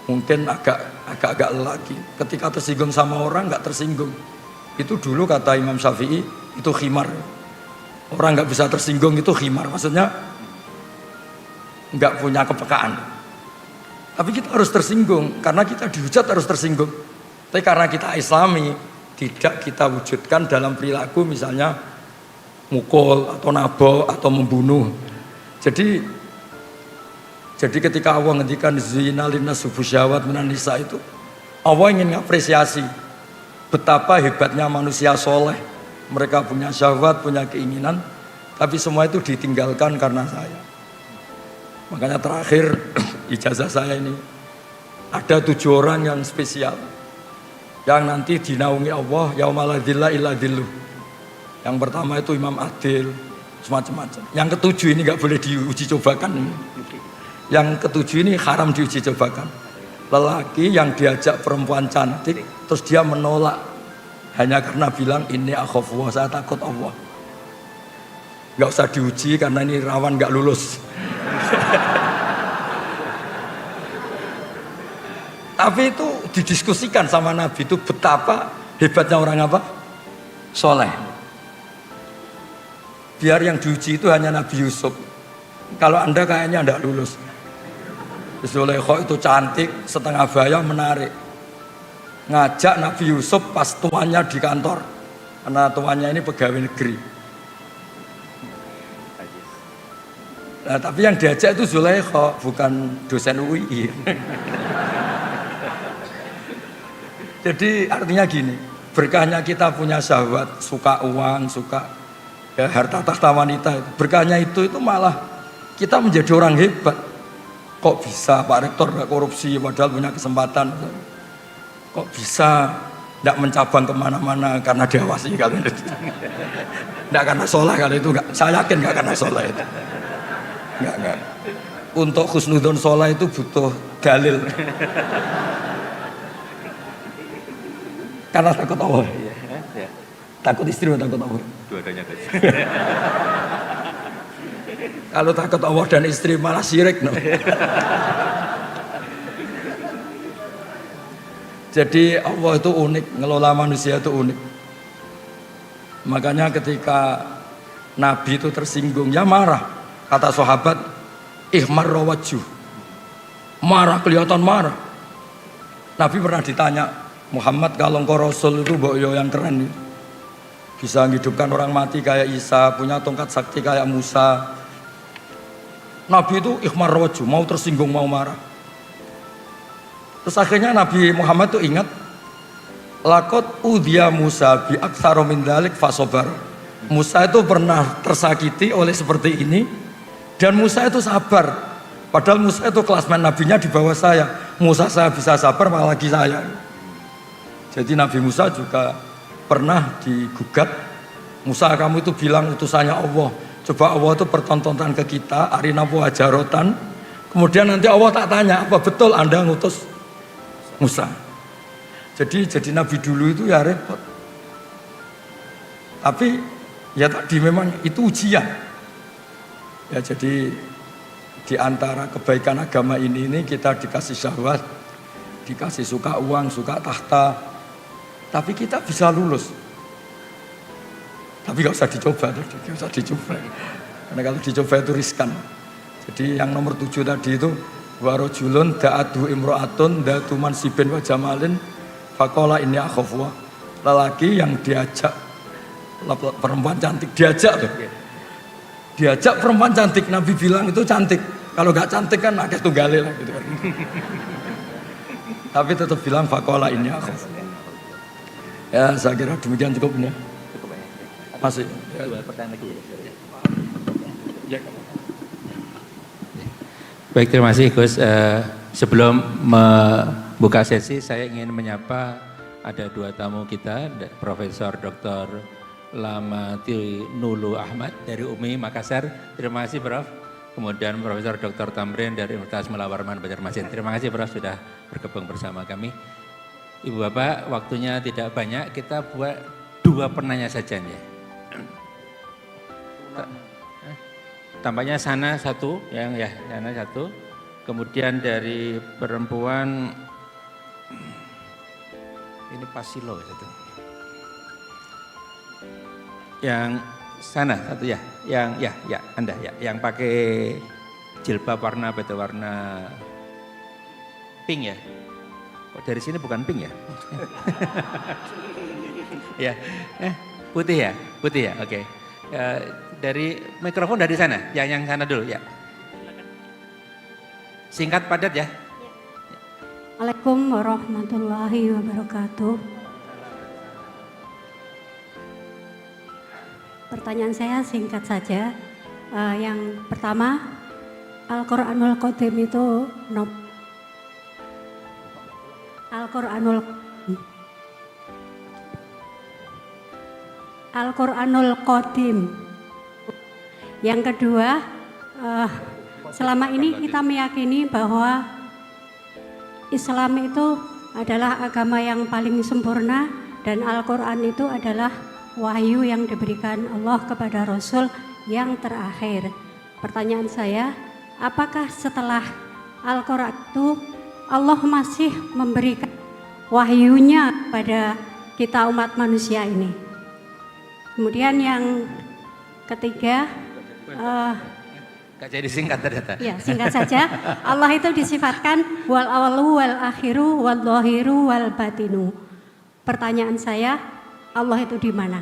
mungkin agak lelaki. Ketika tersinggung sama orang nggak tersinggung. Itu dulu kata Imam Syafi'i itu khimar. Orang nggak bisa tersinggung itu khimar, maksudnya nggak punya kepekaan. Tapi kita harus tersinggung karena kita dihujat harus tersinggung. Tapi karena kita Islami tidak kita wujudkan dalam perilaku misalnya mukul atau nabok atau membunuh. Jadi ketika Allah ngendikan zina linnas syahwat minan nisa itu, Allah ingin mengapresiasi betapa hebatnya manusia soleh. Mereka punya syahwat, punya keinginan, tapi semua itu ditinggalkan karena saya. Makanya terakhir ijazah saya ini ada 7 orang yang spesial yang nanti dinaungi Allah yaumala dzilla illa dzilluh. Yang pertama itu Imam Adil, semacam-macam. Yang ketujuh ini nggak boleh diuji cobakan ini. Yang ketujuh ini haram diuji cobakan. Lelaki yang diajak perempuan cantik terus dia menolak hanya karena bilang ini akhafullah, saya takut Allah. Nggak usah diuji karena ini rawan nggak lulus. Tapi itu didiskusikan sama Nabi itu betapa hebatnya orang apa? Soleh. Biar yang diuji itu hanya Nabi Yusuf. Kalau Anda kayaknya nggak lulus. Zulaikha itu cantik, setengah baya menarik. Ngajak Nabi Yusuf pas tuannya di kantor. Karena tuannya ini pegawai negeri. Nah, tapi yang diajak itu Zulaikha, bukan dosen UI. Jadi artinya gini, berkahnya kita punya syahwat, suka uang, suka ya, harta tahta wanita. Berkahnya itu malah kita menjadi orang hebat. Kok bisa Pak Rektor gak korupsi padahal punya kesempatan? Kok bisa tidak mencabang kemana-mana karena diawasi kalau itu? Tidak karena soleh kalau itu enggak. Saya yakin enggak karena soleh itu. Enggak. Untuk husnudzon soleh itu butuh dalil. Karena takut Allah. Takut istri atau takut Allah? Dua-duanya guys. Kalau takut Allah dan istri malah syirik. No. Jadi Allah itu unik, ngelola manusia itu unik. Makanya ketika Nabi itu tersinggung, ya marah. Kata sahabat, ihmar rawajuh. Marah, kelihatan marah. Nabi pernah ditanya, Muhammad kalau engkau Rasul itu boyo yang keren nih. Bisa menghidupkan orang mati kayak Isa, punya tongkat sakti kayak Musa. Nabi itu ihmar rawajuh, mau tersinggung, mau marah. Terus akhirnya Nabi Muhammad tuh ingat, lakot udhiya Musa bi aktsara min dzalik fasobar. Musa itu pernah tersakiti oleh seperti ini dan Musa itu sabar. Padahal Musa itu kelasmen nabinya di bawah saya. Musa saya bisa sabar, apalagi saya. Jadi Nabi Musa juga pernah digugat. Musa, kamu itu bilang utusannya Allah. Coba Allah itu pertontonan ke kita, arina wajarotan. Kemudian nanti Allah tak tanya, apa betul Anda ngutus Musa? Jadi Nabi dulu itu ya repot. Tapi ya tadi memang itu ujian. Ya jadi di antara kebaikan agama ini kita dikasih syahwat, dikasih suka uang, suka tahta. Tapi kita bisa lulus. Tapi gak usah dicoba, gak usah dicoba. Karena kalau dicoba itu riskan. Jadi yang nomor 7 tadi itu warojulun da'adu imro'atun da'atu mansibin wa jamalin fakola ini akhofwa. Lelaki yang diajak perempuan cantik, diajak perempuan cantik, Nabi bilang itu cantik. Kalau gak cantik kan akeh tunggale lah gitu kan. Tapi tetap bilang fakola ini akhofwa. Ya saya kira demikian cukup ini. Masih dua pertanyaan lagi. Baik, terima kasih Gus. Sebelum membuka sesi, saya ingin menyapa ada dua tamu kita, Profesor Dr. Lamati Nulu Ahmad dari UMI Makassar. Terima kasih Prof. Kemudian Profesor Dr. Tamrin dari Universitas Mula Warman Banjarmasin. Terima kasih Prof sudah bergabung bersama kami. Ibu Bapak, waktunya tidak banyak, kita buat dua penanya saja nih. Tampaknya sana satu, sana satu. Kemudian dari perempuan ini Pasilo satu. Yang sana satu ya, Anda ya, yang pakai jilbab warna apa itu, warna pink ya? Kok dari sini bukan pink ya? Ya, putih ya, oke. Dari mikrofon dari sana, yang sana dulu ya. Singkat padat ya. Assalamualaikum warahmatullahi wabarakatuh. Pertanyaan saya singkat saja. Yang pertama, Al-Quranul Qadim itu Al-Quranul Qadim. Yang kedua, selama ini kita meyakini bahwa Islam itu adalah agama yang paling sempurna dan Al-Quran itu adalah wahyu yang diberikan Allah kepada Rasul yang terakhir. Pertanyaan saya, apakah setelah Al-Quran itu Allah masih memberikan wahyunya pada kita umat manusia ini? Kemudian yang ketiga, Gak jadi singkat ternyata. ya singkat saja. Allah itu disifatkan wal awalu wal akhiru wal dhahiru wal batinu. Pertanyaan saya, Allah itu di mana?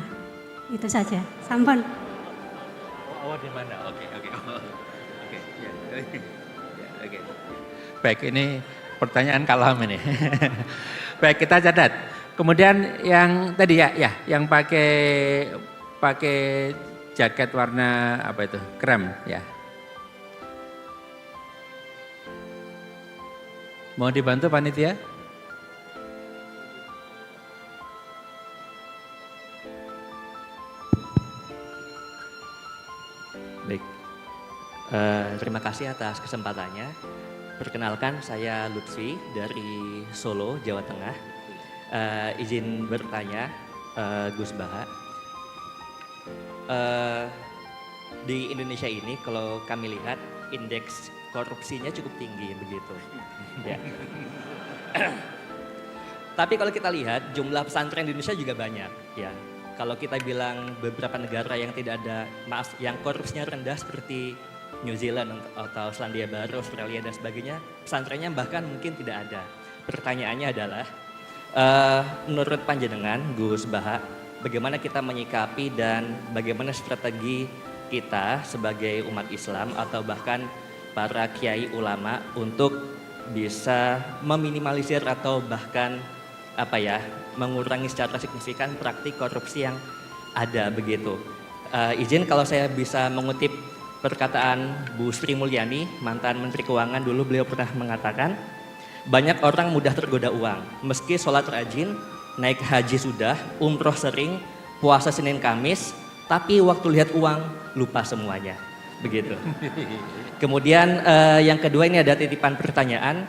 Itu saja. Sampun. Allah di mana? Oke. Baik, ini pertanyaan kalam ini. Baik, kita catat. Kemudian yang tadi ya, yang pakai jaket warna apa itu? Krem ya. Mau dibantu panitia? Baik, terima kasih atas kesempatannya. Perkenalkan, saya Lutfi dari Solo, Jawa Tengah. Izin bertanya, Gus Baha. di Indonesia ini kalau kami lihat indeks korupsinya cukup tinggi begitu. Ya. Tapi kalau kita lihat jumlah pesantren di Indonesia juga banyak ya. Kalau kita bilang beberapa negara yang tidak ada, yang korupsinya rendah seperti New Zealand atau Selandia Baru, Australia dan sebagainya, pesantrennya bahkan mungkin tidak ada. Pertanyaannya adalah, menurut panjenengan Gus Baha, bagaimana kita menyikapi dan bagaimana strategi kita sebagai umat Islam atau bahkan para kiai ulama untuk bisa meminimalisir atau bahkan mengurangi secara signifikan praktik korupsi yang ada begitu. Izin kalau saya bisa mengutip perkataan Bu Sri Mulyani, mantan Menteri Keuangan dulu, beliau pernah mengatakan, banyak orang mudah tergoda uang, meski sholat rajin, naik haji sudah, umroh sering, puasa Senin Kamis, tapi waktu lihat uang lupa semuanya, begitu. Kemudian yang kedua ini ada titipan pertanyaan,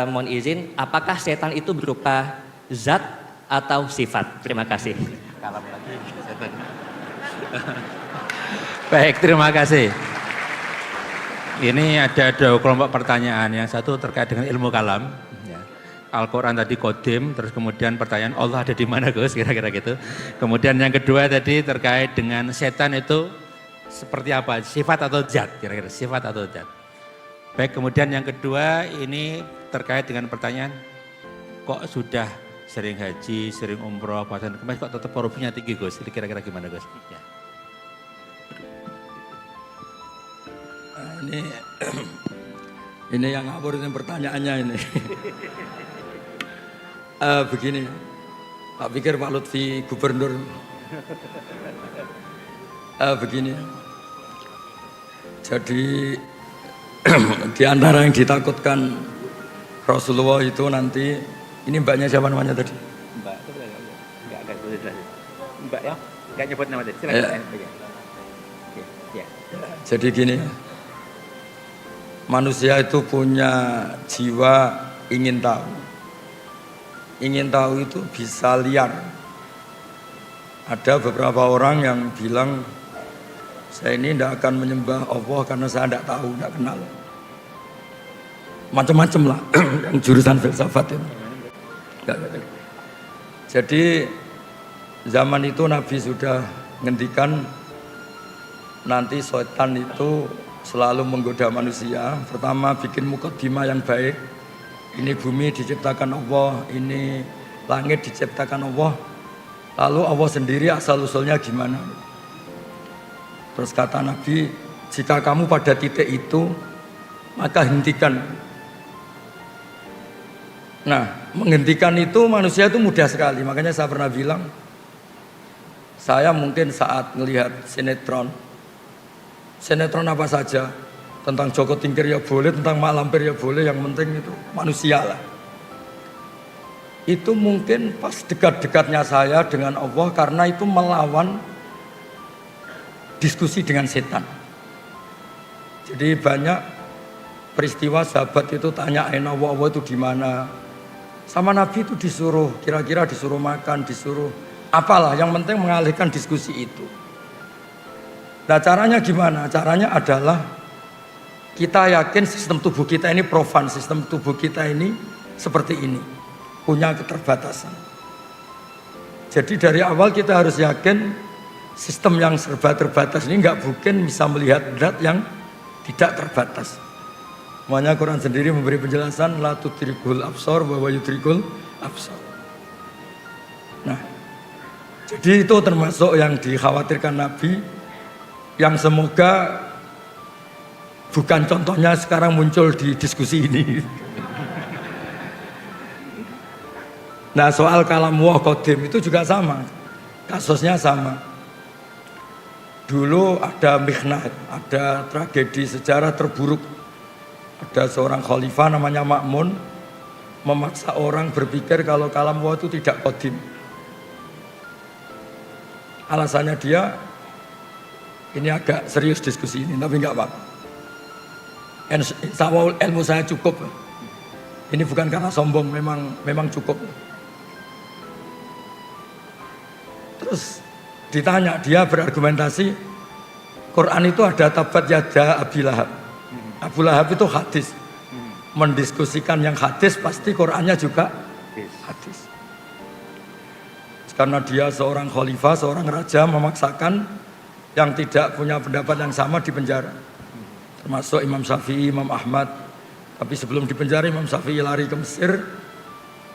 mohon izin, apakah setan itu berupa zat atau sifat? Terima kasih. Kalam lagi setan. Baik, terima kasih. Ini ada dua kelompok pertanyaan. Yang satu terkait dengan ilmu kalam. Ya. Al-Quran tadi kodim, terus kemudian pertanyaan Allah ada di mana Gus, kira-kira gitu. Kemudian yang kedua tadi terkait dengan setan itu seperti apa, sifat atau zat, kira-kira sifat atau zat. Baik, kemudian yang kedua ini terkait dengan pertanyaan, kok sudah sering haji, sering umroh, puasa kemarin kok tetap korupsinya tinggi Gus, kira-kira gimana Gus? Ya. Ini yang ngawur ini pertanyaannya ini. Begini, tak pikir Pak Lutfi gubernur. Begini, jadi di antara yang ditakutkan Rasulullah itu nanti, ini mbaknya siapa namanya tadi? Mbak, itu enggak Mbak ya, enggak nyebut nama tadi. Silakan. Ya. Jadi gini, manusia itu punya jiwa ingin tahu. Ingin tahu itu bisa liar. Ada beberapa orang yang bilang, saya ini tidak akan menyembah Allah karena saya tidak tahu, tidak kenal. Macam-macam lah, yang jurusan filsafat itu. Jadi zaman itu Nabi sudah ngendikan nanti setan itu selalu menggoda manusia. Pertama bikin mukadimah yang baik. Ini bumi diciptakan Allah, ini langit diciptakan Allah. Lalu Allah sendiri asal-usulnya gimana? Terus kata Nabi, jika kamu pada titik itu, maka hentikan. Nah, menghentikan itu manusia itu mudah sekali. Makanya saya pernah bilang, saya mungkin saat melihat sinetron apa saja, tentang Joko Tingkir ya boleh, tentang Mak Lampir ya boleh, yang penting itu manusia lah. Itu mungkin pas dekat-dekatnya saya dengan Allah karena itu melawan diskusi dengan setan. Jadi banyak peristiwa sahabat itu tanyain Allah itu di mana. Sama Nabi itu disuruh, kira-kira disuruh makan, disuruh apalah, yang penting mengalihkan diskusi itu. Nah caranya gimana? Caranya adalah kita yakin sistem tubuh kita ini profan, sistem tubuh kita ini seperti ini, punya keterbatasan. Jadi dari awal kita harus yakin sistem yang serba terbatas ini nggak mungkin bisa melihat zat yang tidak terbatas. Makanya Quran sendiri memberi penjelasan la tudrikul absar wa yudrikul absar. Nah, jadi itu termasuk yang dikhawatirkan Nabi, yang semoga bukan contohnya sekarang muncul di diskusi ini. Nah, soal kalam wa qadim itu juga sama, kasusnya sama. Dulu ada mihnah, ada tragedi sejarah terburuk. Ada seorang khalifah namanya Ma'mun memaksa orang berpikir kalau kalam wa itu tidak qadim. Alasannya dia, ini agak serius diskusi ini, tapi enggak apa-apa. Insya Allah ilmu saya cukup. Ini bukan karena sombong, memang cukup. Terus ditanya, dia berargumentasi, Quran itu ada tabat yada Abi Lahab. Abu Lahab itu hadis. Mendiskusikan yang hadis pasti Qurannya juga hadis. Karena dia seorang khalifah, seorang raja memaksakan yang tidak punya pendapat yang sama di penjara. Termasuk Imam Syafi'i, Imam Ahmad. Tapi sebelum di penjara Imam Syafi'i lari ke Mesir,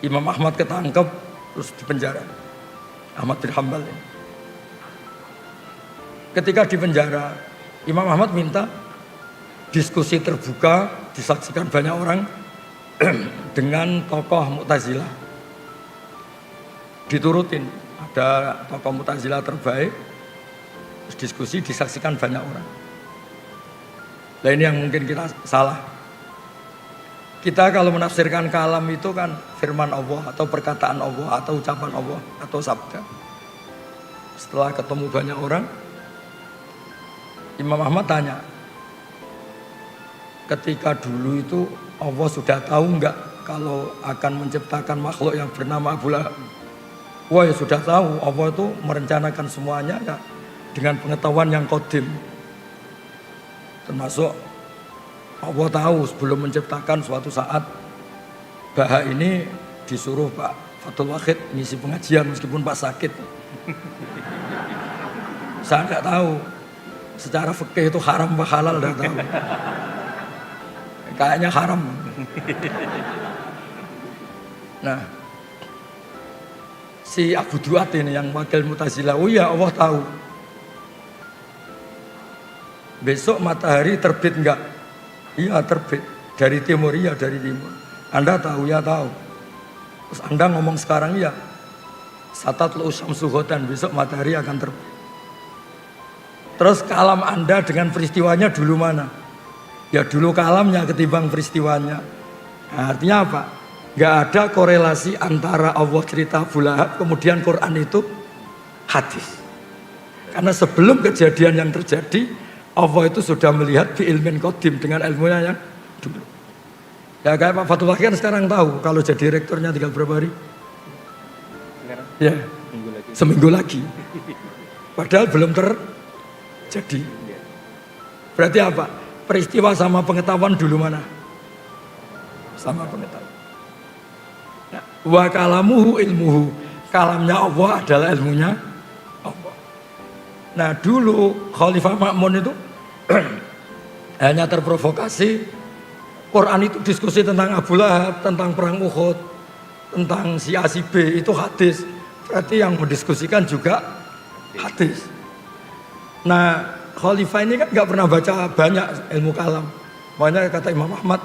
Imam Ahmad ketangkep terus di penjara. Ahmad bin Hanbal. Ketika di penjara, Imam Ahmad minta diskusi terbuka disaksikan banyak orang dengan tokoh Mu'tazilah. Diturutin, ada tokoh Mu'tazilah terbaik, terus diskusi disaksikan banyak orang. Nah ini yang mungkin kita salah. Kita kalau menafsirkan kalam itu kan firman Allah atau perkataan Allah atau ucapan Allah atau sabda. Setelah ketemu banyak orang, Imam Ahmad tanya, ketika dulu itu Allah sudah tahu enggak kalau akan menciptakan makhluk yang bernama Abu Lahab? Wah ya sudah tahu, Allah itu merencanakan semuanya enggak dengan pengetahuan yang qadim. Termasuk Allah tahu sebelum menciptakan suatu saat Baha ini disuruh Pak Fathul Wahid ngisi pengajian meskipun Pak sakit. Saya enggak tahu secara fikih itu haram apa halal, enggak tahu. Kayaknya haram. Nah, si Abu Duat ini yang wakil Mu'tazilah, oh iya Allah tahu. Besok matahari terbit enggak? Iya terbit. Dari timur, iya dari timur. Anda tahu? Ya tahu. Terus Anda ngomong sekarang ya, satatlu syamsu ghadan, besok matahari akan terbit. Terus kalam Anda dengan peristiwanya dulu mana? Ya dulu kalamnya ketimbang peristiwanya. Nah, artinya apa? Gak ada korelasi antara Allah cerita Abu Lahab kemudian Quran itu hadis. Karena sebelum kejadian yang terjadi, Allah itu sudah melihat bi ilmin qadim dengan ilmunya yang dulu. Ya kayak Pak Fathul Wahid kan sekarang tahu kalau jadi rektornya tinggal berapa hari? Ya, seminggu lagi. Padahal belum terjadi. Berarti apa? Peristiwa sama pengetahuan dulu mana? Sama pengetahuan. Nah, wa kalamuhu ilmuhu. Kalamnya Allah adalah ilmunya Allah. Nah dulu Khalifah Ma'mun itu hanya terprovokasi. Quran itu diskusi tentang Abu Lahab, tentang perang Uhud, tentang si A si B itu hadis. Berarti yang mendiskusikan juga hadis. Nah Khalifah ini kan nggak pernah baca banyak ilmu kalam. Makanya kata Imam Ahmad,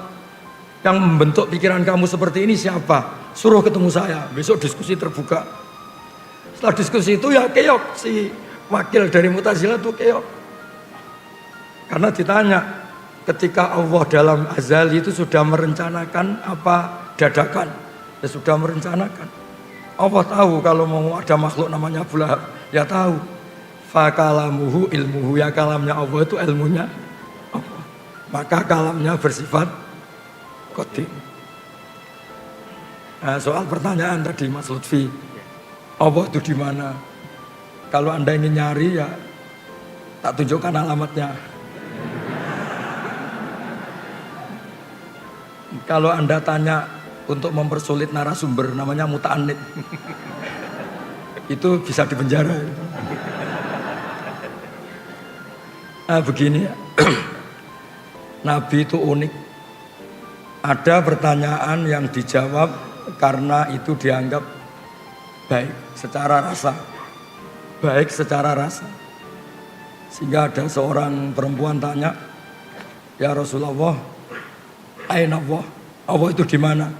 yang membentuk pikiran kamu seperti ini siapa? Suruh ketemu saya, besok diskusi terbuka. Setelah diskusi itu ya keok, si wakil dari Mu'tazilah itu keok. Karena ditanya, ketika Allah dalam azali itu sudah merencanakan apa dadakan? Ya sudah merencanakan. Allah tahu kalau mau ada makhluk namanya Abu Lahab, ya tahu. Fakalamuhu ilmuhu, ya kalamnya Allah itu ilmunya Allah. Maka kalamnya bersifat qadim. Nah, soal pertanyaan tadi Mas Lutfi, Allah itu di mana? Kalau Anda ingin nyari ya tak tunjukkan alamatnya. Kalau Anda tanya untuk mempersulit narasumber namanya muta'anid, itu bisa dipenjara. Nah begini ya, Nabi itu unik. Ada pertanyaan yang dijawab karena itu dianggap baik secara rasa. Baik secara rasa. Sehingga ada seorang perempuan tanya, ya Rasulullah, aina Allah? Allah itu di mana?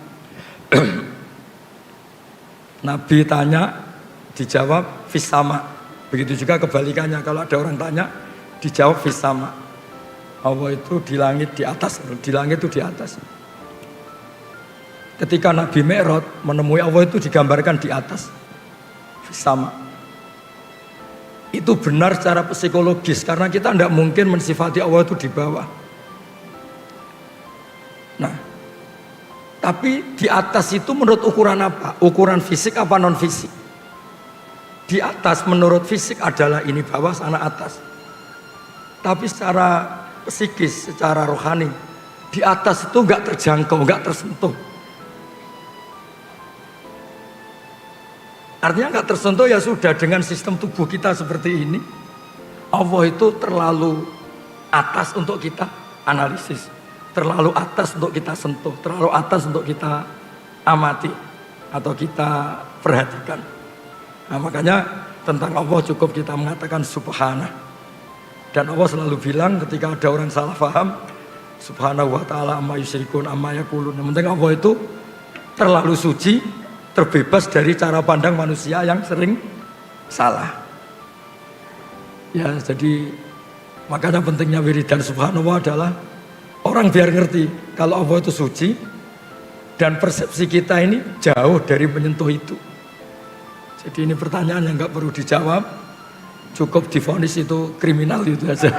Nabi tanya, dijawab fis sama. Begitu juga kebalikannya, kalau ada orang tanya, dijawab fis sama. Allah itu di langit di atas, di langit itu di atas. Ketika Nabi Mi'raj menemui Allah itu digambarkan di atas, fis sama. Itu benar secara psikologis karena kita tidak mungkin mensifati Allah itu di bawah. Nah, tapi di atas itu menurut ukuran apa? Ukuran fisik apa non fisik? Di atas menurut fisik adalah ini bawah sana atas. tapi secara psikis, secara rohani di atas itu nggak terjangkau, nggak tersentuh. Artinya nggak tersentuh ya sudah, dengan sistem tubuh kita seperti ini, Allah itu terlalu atas untuk kita analisis, terlalu atas untuk kita sentuh, terlalu atas untuk kita amati atau kita perhatikan. Nah, makanya tentang Allah cukup kita mengatakan subhanah. Dan Allah selalu bilang ketika ada orang salah paham, subhanahu wa ta'ala amma yusyrikun amma yaqulun. Yang penting Allah itu terlalu suci, terbebas dari cara pandang manusia yang sering salah. Ya, jadi makanya pentingnya wiridan subhanallah adalah orang biar ngerti kalau Allah itu suci dan persepsi kita ini jauh dari menyentuh itu. Jadi ini pertanyaan yang nggak perlu dijawab, cukup divonis itu kriminal itu aja.